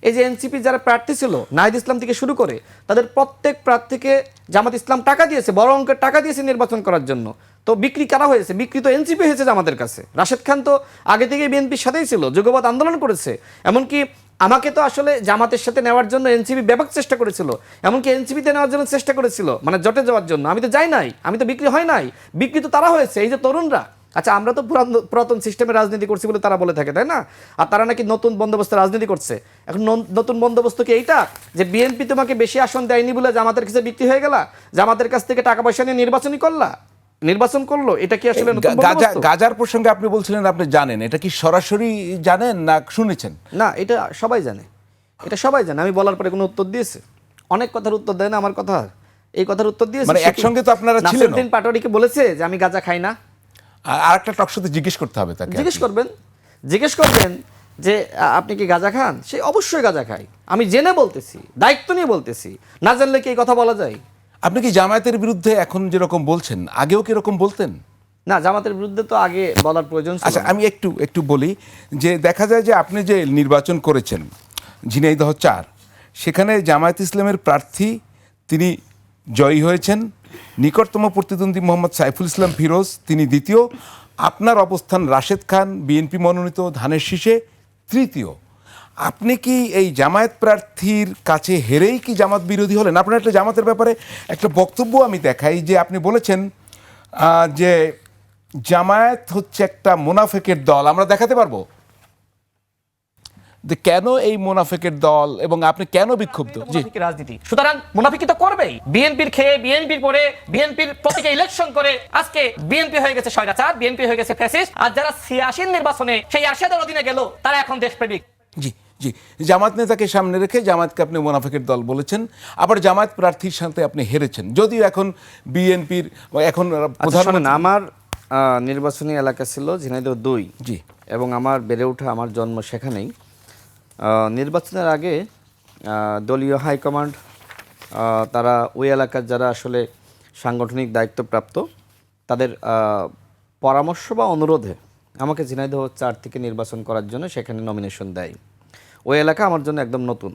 এই যে এনসিপি যারা প্রার্থী ছিল নাহিদ ইসলাম থেকে শুরু করে তাদের প্রত্যেক প্রার্থীকে জামাত ইসলাম টাকা দিয়েছে, বড় অঙ্কের টাকা দিয়েছে নির্বাচন করার জন্য। তো বিক্রি কারা হয়েছে? বিক্রি তো এনসিপি হয়েছে জামাতের কাছে। রাশেদ খান তো আগে থেকেই বিএনপির সাথেই ছিল, যুগপৎ আন্দোলন করেছে। এমনকি আমাকে তো আসলে জামাতের সাথে নেওয়ার জন্য এনসিপি ব্যাপক চেষ্টা করেছিল, এমনকি এনসিপিতে নেওয়ার জন্য চেষ্টা করেছিল, মানে জোটে যাওয়ার জন্য। আমি তো যাই নাই, আমি তো বিক্রি হয় নাই, বিক্রি তো তারা হয়েছে, এই যে তরুণরা। আচ্ছা, আমরা তো পুরাতন সিস্টেমে রাজনীতি করছি বলে তারা বলে থাকে, তাই না? আর তারা নাকি নতুন বন্দোবস্তে রাজনীতি করছে। এখন নতুন বন্দোবস্ত কি এইটা যে বিএনপি তোমাকে বেশি আসন দেয়নি বলে জামাতের কাছে বিক্রি হয়ে গেলা, জামাতের কাছ থেকে টাকা পয়সা নিয়ে নির্বাচন করলো? এটা কি আসলে নতুন বন্দোবস্ত? গাজার প্রসঙ্গে আপনি বলছিলেন আপনি জানেন, এটা কি সরাসরি জানেন না শুনেছেন? না, এটা সবাই জানে, এটা সবাই জানে। আমি বলার পরে কোনো উত্তর দিয়েছে? অনেক কথার উত্তর দেয় না আমার কথা, এই কথার উত্তর দিয়েছে। মানে একসঙ্গে তো আপনারা ছিলেন। নাসিরউদ্দিন পাটোয়ারিকে বলেছে যে আমি গাঁজা খাই না? আর একটা টকশোতে জিজ্ঞেস করতে হবে তাকে, জিজ্ঞেস করবেন যে আপনি কি গাঁজা খান? সে অবশ্যই গাঁজা খায়। আমি জেনে বলতেছি, দায়িত্ব নিয়ে বলতেছি, না জানলে কি এই কথা বলা যায়? আপনি কি জামায়াতের বিরুদ্ধে এখন যেরকম বলছেন আগেও কি এরকম বলতেন? না, জামাতের বিরুদ্ধে তো আগে বলার প্রয়োজন ছিল আচ্ছা, না। আমি একটু বলি যে দেখা যায় যে আপনি যে নির্বাচন করেছেন ঝিনাইদহ 4, সেখানে জামায়াত ইসলামের প্রার্থী তিনি জয়ী হয়েছেন, নিকটতম প্রতিদ্বন্দ্বী মোহাম্মদ সাইফুল ইসলাম ফিরোজ তিনি দ্বিতীয়, আপনার অবস্থান রাশেদ খান বিএনপি মনোনীত ধানের শীষে তৃতীয়। আপনি কি এই জামায়াত প্রার্থীর কাছে হেরেই কি জামাত বিরোধী হলেন? আপনার একটা জামাতের ব্যাপারে একটা বক্তব্য আমি দেখাই যে আপনি বলেছেন যে জামায়াত হচ্ছে একটা মুনাফেকের দল। আমরা দেখাতে পারবো যে কেন এই মুনাফেকের দল এবং আপনি কেন বিক্ষুব্ধ? জি, মুনাফিকি রাজনীতি, সুতরাং মুনাফিকি তো করবেই। বিএনপির খেয়ে, বিএনপির পরে, বিএনপির প্রতীকে ইলেকশন করে আজকে বিএনপি হয়ে গেছে স্বৈরাচার, বিএনপি হয়ে গেছে ফ্যাসিস্ট। আর যারা 86 নির্বাচনে সেই আশাদের অধীনে গেল তারা এখন দেশপ্রেমিক। জি জি, জামাত নেতাকে সামনে রেখে জামাতকে আপনি মুনাফিকের দল বলেছেন, আবার জামাত প্রার্থীর সাথে আপনি হেরেছেন, যদিও এখন বিএনপির এখন প্রধানমন্ত্রী। আমার নির্বাচনী এলাকা ছিল ঝিনাইদহ 2, জি, এবং আমার বেড়ে ওঠা, আমার জন্ম সেখানেই। নির্বাচনের আগে দলীয় হাইকমান্ড তারা ওই এলাকার যারা আসলে সাংগঠনিক দায়িত্বপ্রাপ্ত তাদের পরামর্শ বা অনুরোধে আমাকে ঝিনাইদহ 4 থেকে নির্বাচন করার জন্য সেখানে নমিনেশন দেয়। ওই এলাকা আমার জন্য একদম নতুন,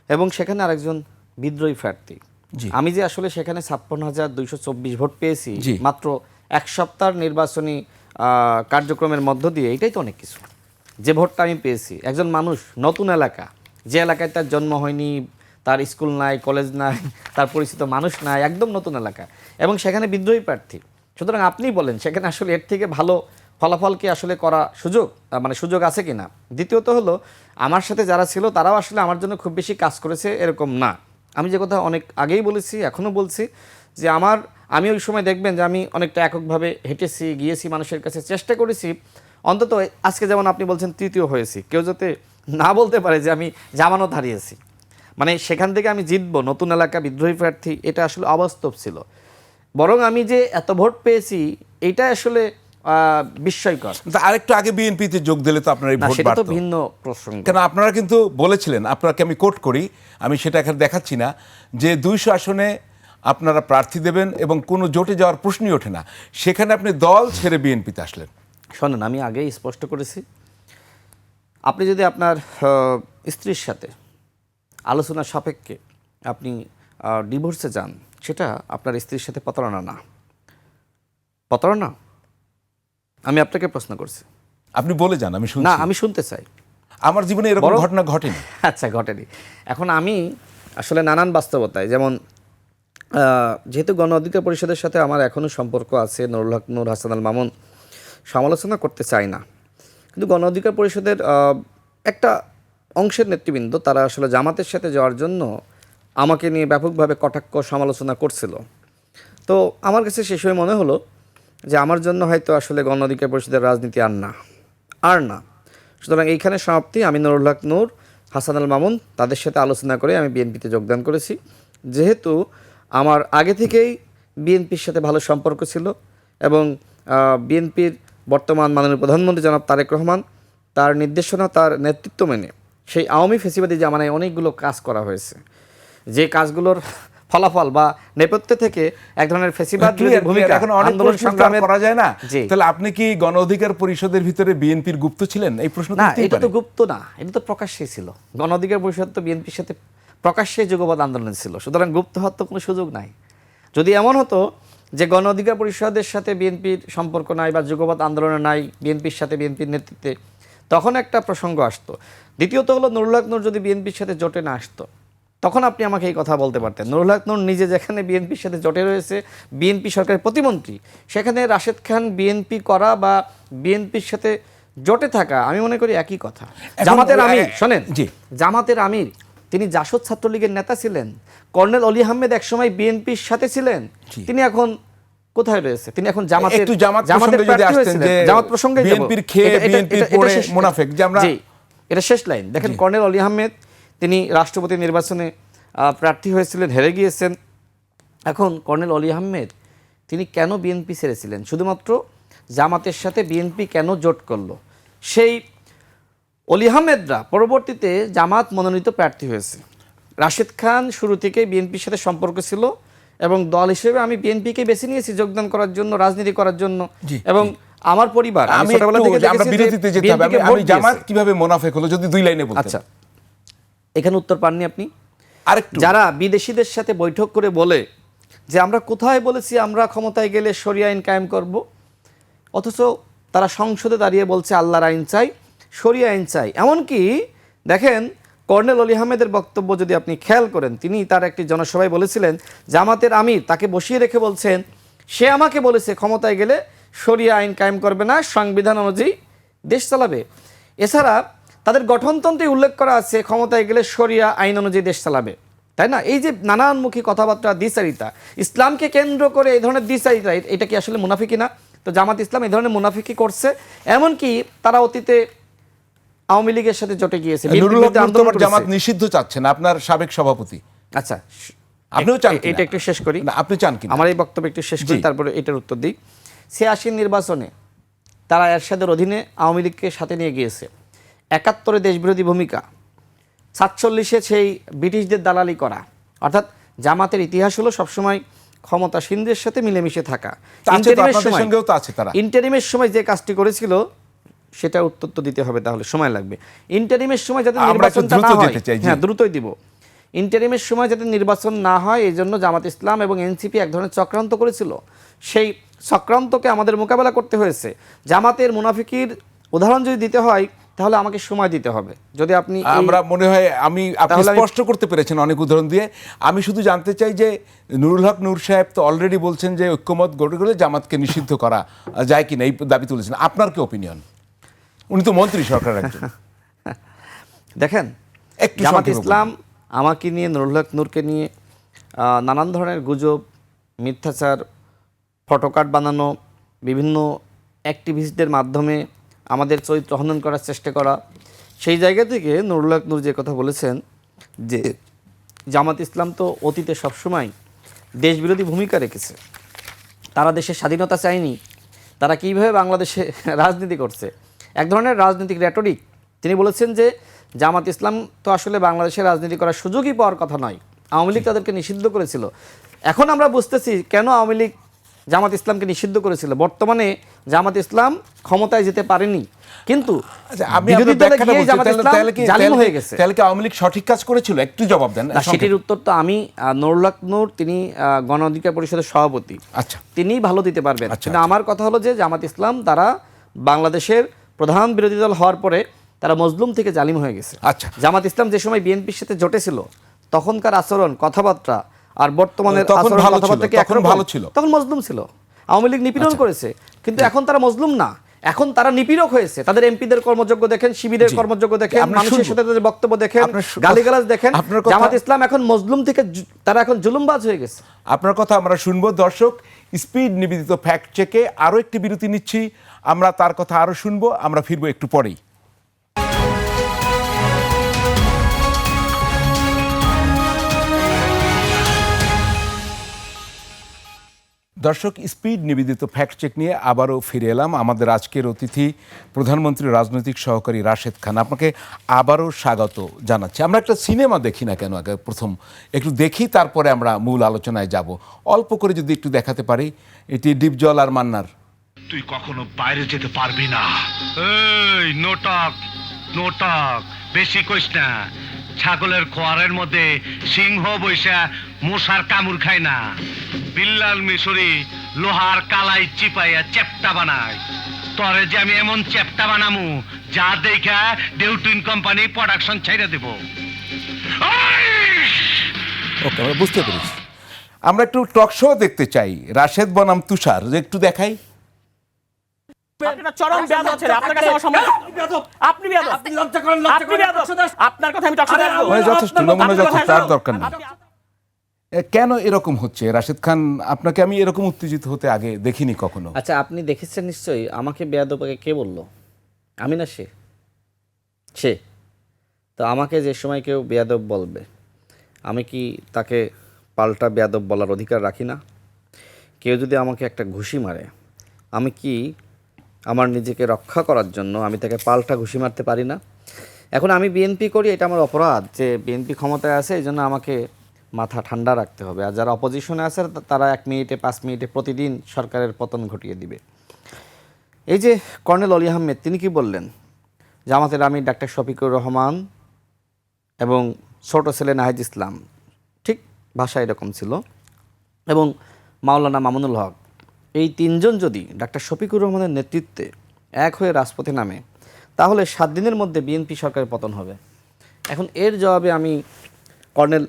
এবং সেখানে আরেকজন বিদ্রোহী প্রার্থী। জি। আমি যে আসলে সেখানে 56,224 ভোট পেয়েছি জি। মাত্র এক সপ্তাহের নির্বাচনী কার্যক্রমের মধ্য দিয়ে, এটাই তো অনেক কিছু। যে ভোটটা আমি পেয়েছি, একজন মানুষ, নতুন এলাকা, যে এলাকায় তার জন্ম হয়নি, তার স্কুল নাই, কলেজ নাই, তার পরিচিত মানুষ নাই, একদম নতুন এলাকা, এবং সেখানে বিদ্রোহী প্রার্থী। সুতরাং আপনি বলেন সেখানে আসলে এর থেকে ভালো ফলাফল কি আসলে করা সুযোগ আছে কিনা? দ্বিতীয়ত হলো, আমার সাথে যারা ছিল তারাও আসলে আমার জন্য খুব বেশি কাজ করেছে এরকম না। আমি যে কথা অনেক আগেই বলেছি, এখনও বলছি, যে আমি ওই সময় দেখবেন যে আমি অনেকটা এককভাবে হেঁটেছি, গিয়েছি মানুষের কাছে, চেষ্টা করেছি অন্তত আজকে যেমন আপনি বলছেন তৃতীয় হয়েছি, কেউ যাতে না বলতে পারে যে আমি জামানত হারিয়েছি। মানে সেখান থেকে আমি জিতবো, নতুন এলাকা, বিদ্রোহী প্রার্থী, এটা আসলে অবাস্তব ছিল। বরং আমি যে এত ভোট পেয়েছি এইটা আসলে বিস্ময়কর। আরেকটু আগে বিএনপিতে যোগ দিলে তো আপনার এই না, ভোট সেটা তো বাড়তো। ভিন্ন প্রসঙ্গ। কেন আপনারা কিন্তু বলেছিলেন, আপনাকে আমি কোট করি, আমি সেটা এখানে দেখাচ্ছি না, যে 200 আসনে আপনারা প্রার্থী দেবেন এবং কোনো জোটে যাওয়ার প্রশ্নই ওঠে না। সেখানে আপনি দল ছেড়ে বিএনপিতে আসলেন। শোনেন, আমি আগেই স্পষ্ট করেছি, আপনি যদি আপনার স্ত্রীর সাথে আলোচনা সাপেক্ষে আপনি ডিভোর্সে যান, সেটা আপনার স্ত্রীর সাথে প্রতারণা। আমি আপনাকে প্রশ্ন করছি, আপনি বলে যান, আমি শুনছি। না, আমি শুনতে চাই। আমার জীবনে এরকম ঘটনা ঘটেনি। আচ্ছা, ঘটেনি। এখন আমি আসলে নানান বাস্তবতায়, যেমন যেহেতু গণ অধিকার পরিষদের সাথে আমার এখনও সম্পর্ক আছে, নুরুল হক নূর, হাসান আল মামুন, সমালোচনা করতে চাই না, কিন্তু গণ অধিকার পরিষদের একটা অংশের নেতৃবৃন্দ তারা আসলে জামাতের সাথে যাওয়ার জন্য আমাকে নিয়ে ব্যাপকভাবে কটাক্ষ সমালোচনা করছিল। তো আমার কাছে সে সময় মনে হলো যে আমার জন্য হয়তো আসলে গণ অধিকার পরিষদের রাজনীতি আর না। সুতরাং এইখানে সমাপ্তি। আমি নুরুল হক নূর, হাসান আল মামুন, তাদের সাথে আলোচনা করে আমি বিএনপিতে যোগদান করেছি। যেহেতু আমার আগে থেকেই বিএনপির সাথে ভালো সম্পর্ক ছিল, এবং বিএনপির বর্তমান মাননীয় প্রধানমন্ত্রী জনাব তারেক রহমান তার নির্দেশনা, তার নেতৃত্ব মেনে সেই আওয়ামী ফেসিবাদী জামানায় অনেকগুলো কাজ করা হয়েছে, যে কাজগুলোর ফলাফল বা নেপথ্যে থেকে এক ধরনের ফেসিবাদ Clear, ভূমিকা clear, এখন অনেক আন্দোলন প্রশ্ন সংগ্রামের করা যায় না। জি। তাহলে আপনি কি গণ অধিকার পরিষদের ভিতরে বিএনপির গুপ্ত ছিলেন? এই প্রশ্ন না, করতেই এটা পারে। তো গুপ্ত না, এটা তো প্রকাশ্যেই ছিল। গণ অধিকার পরিষদ তো বিএনপির সাথে প্রকাশ্যে যুগপৎ আন্দোলন ছিল, সুতরাং গুপ্ত হওয়ার তো কোনো সুযোগ নাই। যদি এমন হতো যে গণ অধিকার পরিষদের সাথে বিএনপির সম্পর্ক নাই বা যুগপৎ আন্দোলনে নাই, বিএনপির সাথে বিএনপির নেতৃত্বে, তখন একটা প্রসঙ্গ আসতো। দ্বিতীয়ত হলো নুরুল হক নূর যদি বিএনপির সাথে জোটে না আসতো, তখন আপনি আমাকে এই কথা বলতে পারতেন। নুরুল হক নূর নিজে যেখানে বিএনপির সাথে জোটে রয়েছে, বিএনপি সরকারের প্রতিমন্ত্রী, সেখানে রাশেদ খান বিএনপি করা বা বিএনপির সাথে জোটে থাকা আমি মনে করি একই কথা। এখন জামাতের আমির, শোনেন, জি। জামাতের আমির তিনি জাসদ ছাত্রলীগের নেতা ছিলেন। কর্নেল অলি আহমেদ একসময় বিএনপির সাথে ছিলেন, তিনি এখন কোথায় রয়েছে? তিনি এখন জামাতের একটু জামাত প্রসঙ্গে যদি আসতেন, যে জামাত প্রসঙ্গে বিএনপির খেয়ে বিএনপির পড়ে মুনাফেক, যে আমরা এটা শেষ লাইন দেখেন। কর্নেল অলি আহমেদ তিনি রাষ্ট্রপতি নির্বাচনে প্রার্থী হয়েছিলেন, হেরে গিয়েছেন। এখন কর্নেল অলি আহমেদ তিনি কেন বিএনপি ছেড়েছিলেন? শুধুমাত্র জামাতের সাথে বিএনপি কেন জোট করলো? সেই অলি আহমেদরা পরবর্তীতে জামাত মনোনীত প্রার্থী হয়েছে। রাশেদ খান শুরু থেকে বিএনপির সাথে সম্পর্ক ছিল এবং দল হিসেবে আমি বিএনপিকে বেছে নিয়েছি যোগদান করার জন্য, রাজনীতি করার জন্য। এবং আমার পরিবার, আমি ছোটবেলা থেকে আমরা দেখেছি যে বিরতিতে যেতে হবে। বিএনপিকে আমি ভোট জামাত দিয়েছে। কিভাবে মুনাফেক হলো যদি 2 লাইনে বলতেন। আচ্ছা, এখানে উত্তর পাননি আপনি? আরেকটু যারা বিদেশিদের সাথে বৈঠক করে বলে যে আমরা কোথায় বলেছি আমরা ক্ষমতায় গেলে শরিয়া আইন কায়েম করব, অথচ তারা সংসদে দাঁড়িয়ে বলছে আল্লাহর আইন চাই, শরিয়া আইন চাই। এমনকি দেখেন কর্নেল অলি আহমেদের বক্তব্য যদি আপনি খেয়াল করেন, তিনি তার একটি জনসভায় বলেছিলেন, জামাতের আমির তাকে বসিয়ে রেখে বলছেন সে আমাকে বলেছে ক্ষমতায় গেলে শরিয়া আইন কায়েম করবে না, সংবিধান অনুযায়ী দেশ চালাবে। এছাড়া তাদের গঠনতন্ত্রে উল্লেখ করা আছে ক্ষমতায় গেলে শরিয়া আইন অনুযায়ী দেশ চালাবে, তাই না? এই যে নানানমুখী কথাবার্তা, দ্বিচারিতা, ইসলামকে কেন্দ্র করে এই ধরনের দ্বিচারিতা, এটা কি আসলে মুনাফিকি না? তো জামাত ইসলাম এই ধরনের মুনাফিকি করছে। এমনকি তারা অতীতে আওয়ামী লীগের সাথে জোটে গিয়েছে, বিএনপির নুরুল হক বিরুদ্ধে নূর আন্দোলন তোমার জামাত করেছে। নিষিদ্ধ চাচ্ছেন, আপনার সাবেক সভাপতি। আচ্ছা, আপনিও চান কিনা? এটা একটু শেষ করি। না, আপনি চান কিনা? আমার এই বক্তব্য একটু শেষ করি, জি। তারপরে এটার উত্তর দিই। 86 নির্বাচনে তারা এরশাদের অধীনে আওয়ামী লীগকে সাথে নিয়ে গিয়েছে। 71 দেশবিরোধী ভূমিকা, 47 সেই ব্রিটিশদের দালালি করা। অর্থাৎ জামাতের ইতিহাস হলো সবসময় ক্ষমতাসীনদের সাথে মিলেমিশে থাকা। তা আছে তো, ইন্টারিমের আপনাদের সময়- সঙ্গেও তো আছে তারা। ইন্টারিমের সময় যে কাজটি করেছিল সেটা উত্তর তো দিতে হবে, তাহলে সময় লাগবে। ইন্টারিমের সময় যাতে আমরা একটু নির্বাচনটা দ্রুত না হয়, যেতে চাই, জি। হ্যাঁ দ্রুতই দিব। ইন্টারিমের সময় যাতে নির্বাচন না হয় এই জন্য জামাত ইসলাম এবং এনসিপি এক ধরনের চক্রান্ত করেছিল। সেই চক্রান্তকে আমাদের মোকাবেলা করতে হয়েছে। জামাতের মুনাফিকির উদাহরণ যদি দিতে হয় তাহলে আমাকে সময় দিতে হবে। যদি আপনি আমরা মনে হয় আপনি তাহলে আমি- স্পষ্ট করতে পেরেছেন অনেক উদাহরণ দিয়ে। আমি শুধু জানতে চাই যে নুরুল হক নূর সাহেব তো অলরেডি বলছেন যে ঐক্যমত গড়ে গড়ে জামাতকে নিষিদ্ধ করা যায় কিনা, এই দাবি তুলেছেন। আপনার কি অপিনিয়ন? উনি তো মন্ত্রী সরকার একজন। দেখেন, একটু জামাত সংক্ষেপে বলুন। ইসলাম আমাকে নিয়ে, নুরুল হক নূরকে নিয়ে নানান ধরনের গুজব, মিথ্যাচার, ফটোকার্ড বানানো, বিভিন্ন অ্যাক্টিভিস্টদের মাধ্যমে আমাদের চরিত্র হনন করার চেষ্টা করা, সেই জায়গা থেকে নুরুল হক নূর যে কথা বলেছেন যে জামাত ইসলাম তো অতীতে সবসময় দেশবিরোধী ভূমিকা রেখেছে, তারা দেশের স্বাধীনতা চায়নি, তারা কীভাবে বাংলাদেশে রাজনীতি করছে, এক ধরনের রাজনৈতিক রেটরিক। তিনি বলেছেন যে জামাত ইসলাম তো আসলে বাংলাদেশে রাজনীতি করার সুযোগই পাওয়ার কথা নয়, আওয়ামী লীগ তাদেরকে নিষিদ্ধ করেছিল। এখন আমরা বুঝতেছি কেন আওয়ামী লীগ জামাত ইসলামকে নিষিদ্ধ করেছিল। বর্তমানে জামাত ইসলাম ক্ষমতায় যেতে পারেনি, কিন্তু আচ্ছা, আমি বিরোধী আপনার দলে ব্যাখ্যাটা গিয়ে বলছি। জামাত ইসলাম জালিম হয়ে গেছে। তাহলে কি আওয়ামী লীগ সঠিক কাজ করেছিল? একটু জবাব দেন। না, সেটির উত্তর তো আমি, নুরুল হক নূর তিনি গণ অধিকার পরিষদের সভাপতি, আচ্ছা, তিনি ভালো দিতে পারবেন। আচ্ছা, কিন্তু আমার কথা হলো যে জামাত ইসলাম তারা বাংলাদেশের প্রধান বিরোধী দল হওয়ার পরে তারা মজলুম থেকে জালিম হয়ে গেছে। আচ্ছা। জামাত ইসলাম যে সময় বিএনপির সাথে জোটেছিল তখনকার আচরণ, কথাবার্তা আর বর্তমানের তখন আচরণ, ভালো ছিল, কথাবার্তা কি তখন একরকম? ভালো ছিল। তখন মজলুম ছিল, আওয়ামী লীগ নিপীড়ন করেছে, কিন্তু এখন তারা মজলুম না, এখন তারা নিপীড়ক হয়েছে। তাদের এমপিদের কর্মযোগ্য দেখেন, শিবিরের জি। কর্মযোগ্য দেখেন, আমরা মানুষের শুনবো। সাথে তাদের বক্তব্য দেখেন, আপনার গালিগালাজ দেখেন। আপনার কথা- জামাত ইসলাম এখন মজলুম থেকে তারা এখন জুলুমবাজ হয়ে গেছে। আপনার কথা আমরা শুনবো। দর্শক, স্পিড নিবেদিত ফ্যাক্ট চেকে আরো একটি বিরতি নিচ্ছি, আমরা তার কথা আরো শুনবো। আমরা ফিরবো একটু পরেই। দর্শক, স্পিড নিবেদিত ফ্যাক্ট চেক নিয়ে আবারও ফিরে এলাম। আমাদের আজকের অতিথি প্রধানমন্ত্রী রাজনৈতিক সহকারী রাশেদ খান। আপনাকে আবারও স্বাগত জানাচ্ছি। আমরা একটা সিনেমা দেখি না কেন আগে প্রথম একটু দেখি, তারপরে আমরা মূল আলোচনায় যাব। অল্প করে যদি একটু দেখাতে পারি, এটি ডিপজল আর মান্নার। তুই কখনো বাইরে যেতে পারবি না। এই নোটক নোটক, বেশি কইস না। ছাগলের খোয়ারের মধ্যে সিংহ বৈশা মশার কামড় খায় না। বিল্লাল মিশরি লোহার কালাই চিপাইয়া চেপটা বানায়। তরে যে আমি এমন চেপটা বানামু যা দেখা ডেউটিন কোম্পানি প্রোডাকশন ছেড়ে দেব। ওকে, আমরা বুঝতে পেরেছি। আমরা একটু টক শো দেখতে চাই, রাশেদ বনাম তুষার, একটু দেখাই। চরম বেয়াদব ছেলে, আপনার কাছে আমার সম্মান। আপনি বেয়াদব, আপনি লজ্জা করেন, আপনি বেয়াদব। আপনার কথা আমি টক শো দেখব। যথেষ্ট, নমুনা যথেষ্ট, তার দরকার নেই। কেন এরকম হচ্ছে রাশেদ খান? আপনাকে আমি এরকম উত্তেজিত হতে আগে দেখিনি কখনো। আচ্ছা, আপনি দেখেছেন নিশ্চয়ই। আমাকে বেয়াদবকে কে বললো? আমি না সে। সে তো আমাকে যে সময় কেউ বেয়াদব বলবে, আমি কি তাকে পাল্টা বেয়াদব বলার অধিকার রাখি না? কেউ যদি আমাকে একটা ঘুষি মারে, আমি কি আমার নিজেকে রক্ষা করার জন্য আমি তাকে পাল্টা ঘুষি মারতে পারি না? এখন আমি বিএনপি করি, এটা আমার অপরাধ যে বিএনপি ক্ষমতায় আছে, এই জন্য আমাকে মাথা ঠান্ডা রাখতে হবে। আর যারা অপোজিশনে আছে তারা 1 মিনিটে 5 মিনিটে প্রতিদিন সরকারের পতন ঘটিয়ে দিবে। এই যে কর্নেল অলি আহমেদ, তিনি কি বললেন? জামাতের আমির ডাক্তার শফিকুর রহমান এবং ছোট ছেলে নাহিদ ইসলাম, ঠিক ভাষা এরকম ছিল, এবং মাওলানা মামুনুল হক, এই 3 জন যদি ডাক্তার শফিকুর রহমানের নেতৃত্বে এক হয়ে রাজপথে নামে, তাহলে 7 দিনের মধ্যে বিএনপি সরকারের পতন হবে। এখন এর জবাবে আমি কর্নেল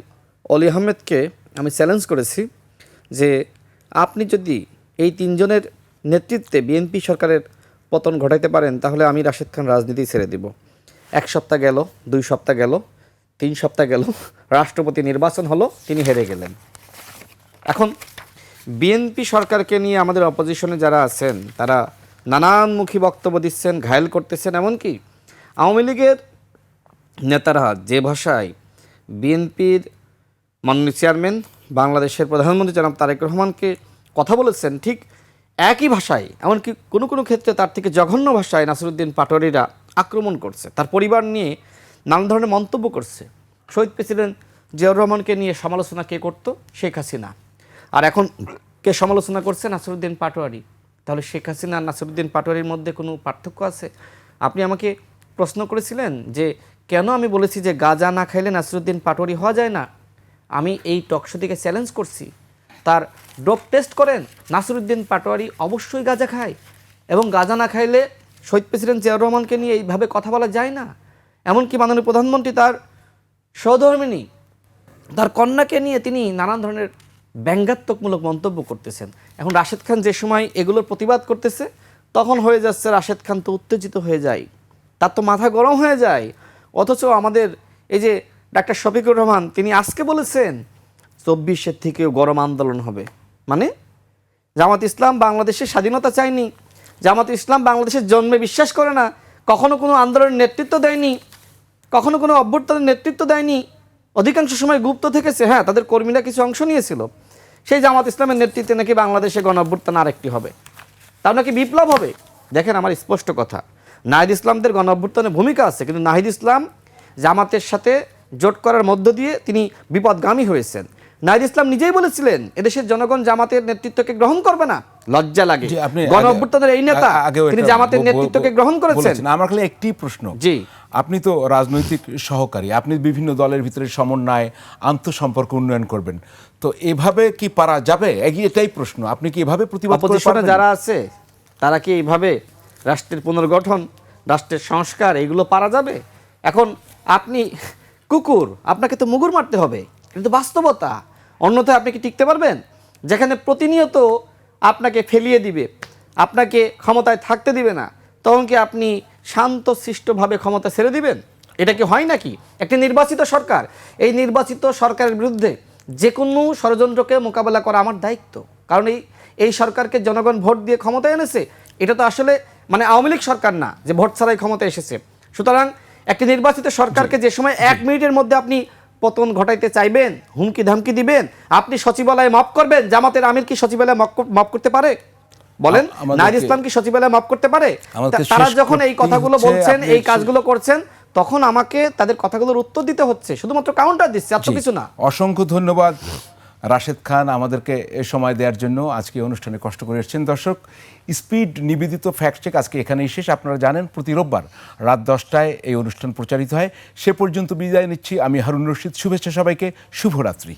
অলি আহমেদকে আমি চ্যালেঞ্জ করেছি যে আপনি যদি এই 3 জনের নেতৃত্বে বিএনপি সরকারের পতন ঘটাইতে পারেন, তাহলে আমি রাশেদ খান রাজনীতি ছেড়ে দিব। 1 সপ্তাহ গেল, 2 সপ্তাহ গেল, 3 সপ্তাহ গেল, রাষ্ট্রপতি নির্বাচন হলো, তিনি হেরে গেলেন। এখন বিএনপি সরকারকে নিয়ে আমাদের অপোজিশনে যারা আছেন তারা নানানমুখী বক্তব্য দিচ্ছেন, ঘায়েল করতেছেন। এমনকি আওয়ামী লীগের নেতারা যে ভাষায় বিএনপির মাননীয় চেয়ারম্যান, বাংলাদেশের প্রধানমন্ত্রী জনাব তারেক রহমানকে কথা বলেছেন, ঠিক একই ভাষায়, এমনকি কোনো কোনো ক্ষেত্রে তার থেকে জঘন্য ভাষায় নাসিরউদ্দিন পাটোয়ারিরা আক্রমণ করছে, তার পরিবার নিয়ে নানা ধরনের মন্তব্য করছে। শহীদ প্রেসিডেন্ট জিয়াউর রহমানকে নিয়ে সমালোচনা কে করতো? শেখ হাসিনা। আর এখন কে সমালোচনা করছে? নাসিরউদ্দিন পাটোয়ারি। তাহলে শেখ হাসিনা আর নাসিরউদ্দিন পাটোয়ারির মধ্যে কোনো পার্থক্য আছে? আপনি আমাকে প্রশ্ন করেছিলেন যে কেন আমি বলেছি যে গাঁজা না খাইলে নাসিরউদ্দিন পাটোয়ারি হওয়া যায় না। আমি এই টকশো থেকে চ্যালেঞ্জ করছি, তার ডোপ টেস্ট করেন, নাসিরউদ্দিন পাটোয়ারি অবশ্যই গাঁজা খায়, এবং গাঁজা না খাইলে শহীদ প্রেসিডেন্ট জিয়াউর রহমানকে নিয়ে এইভাবে কথা বলা যায় না। এমনকি মাননীয় প্রধানমন্ত্রী তার সহধর্মিণী, তার কন্যাকে নিয়ে তিনি নানান ধরনের ব্যঙ্গাত্মকমূলক মন্তব্য করতেছেন। এখন রাশেদ খান যে সময় এগুলোর প্রতিবাদ করতেছে, তখন হয়ে যাচ্ছে রাশেদ খান তো উত্তেজিত হয়ে যায়, তার তো মাথা গরম হয়ে যায়। অথচ আমাদের এই যে ডাক্তার শফিকুর রহমান, তিনি আজকে বলেছেন 24-এর থেকেও গরম আন্দোলন হবে। মানে জামাত ইসলাম বাংলাদেশের স্বাধীনতা চায়নি, জামাত ইসলাম বাংলাদেশের জন্মে বিশ্বাস করে না, কখনো কোনো আন্দোলনের নেতৃত্ব দেয়নি, কখনো কোনো অভ্যুত্থানের নেতৃত্ব দেয়নি, অধিকাংশ সময় গুপ্ত থেকেছে। হ্যাঁ, তাদের কর্মীরা কিছু অংশ নিয়েছিল। সেই জামাত ইসলামের নেতৃত্বে নাকি বাংলাদেশে গণ অভ্যুত্থান আরেকটি হবে, তার নাকি বিপ্লব হবে। দেখেন, আমার স্পষ্ট কথা, নাহিদ ইসলামদের গণ অভ্যুত্থানের ভূমিকা আছে, কিন্তু নাহিদ ইসলাম জামাতের সাথে জোট করার মধ্য দিয়ে তিনি বিপদগামী হয়েছেন। নাহিদ ইসলাম নিজেই বলেছিলেন এদেশের জনগণ জামাতের নেতৃত্বকে গ্রহণ করবে না, লজ্জা লাগে। গণ অভ্যুত্থানের এই নেতা তিনি জামাতের নেতৃত্বকে গ্রহণ করেছেন। আমার খালি একটি প্রশ্ন, জি, আপনি তো রাজনৈতিক সহকারী, আপনি বিভিন্ন দলের ভিতরে সমন্বয়, আন্তঃসম্পর্ক উন্নয়ন করবেন, তো এভাবে কি পারা যাবে? এটাই প্রশ্ন, আপনি কি এভাবে প্রতিবাদ করতে অপোজিশনে পারবেন? যারা আছে তারা কি এইভাবে রাষ্ট্রের পুনর্গঠন, রাষ্ট্রের সংস্কার এগুলো পারা যাবে? এখন আপনি কুকুর, আপনাকে তো মুগুর মারতে হবে, কিন্তু বাস্তবতা। অন্যথায় আপনি কি টিকতে পারবেন? যেখানে প্রতিনিয়ত আপনাকে ফেলিয়ে দিবে, আপনাকে ক্ষমতায় থাকতে দিবে না, তখন কি আপনি শান্তশিষ্টভাবে ক্ষমতা ছেড়ে দিবেন? এটা কি হয় নাকি? একটি নির্বাচিত সরকার, এই নির্বাচিত সরকারের বিরুদ্ধে যে কোনো ষড়যন্ত্রকে মোকাবেলা করা আমার দায়িত্ব। কারণ এই সরকারকে জনগণ ভোট দিয়ে ক্ষমতায় এনেছে। এটা তো আসলে মানে আওয়ামী লীগ সরকার না যে ভোট ছাড়াই ক্ষমতায় এসেছে। সুতরাং একটি নির্বাচিত সরকারকে যে সময় 1 মিনিটের মধ্যে আপনি পতন ঘটাইতে চাইবেন, হুমকি ধামকি দিবেন, আপনি সচিবালয়ে মাফ করবেন? জামাতের আমির কি সচিবালয়ে মাফ করতে পারে? বলেন, আমাদেরকে- নাহিদ ইসলাম কি সচিবালয়ে মাফ করতে পারে? আমাদেরকে তারা শেষ যখন এই করতেই কথাগুলো হচ্ছে, বলছেন, আপনি এই কাজগুলো করছেন, তখন আমাকে তাদের কথাগুলোর উত্তর দিতে হচ্ছে, শুধুমাত্র কাউন্টার দিচ্ছে, আর তো জি, কিছু না। অসংখ্য ধন্যবাদ রাশেদ খান আমাদেরকে এ সময় দেওয়ার জন্য। আজকে অনুষ্ঠানে কষ্ট করে এসেছেন। দর্শক, স্পিড নিবেদিত ফ্যাক্ট চেক আজকে এখানেই শেষ। আপনারা জানেন প্রতি রোববার রাত 10টায় এই অনুষ্ঠান প্রচারিত হয়। সে পর্যন্ত বিদায় নিচ্ছি আমি হারুন রশিদ। শুভেচ্ছা সবাইকে, শুভরাত্রি।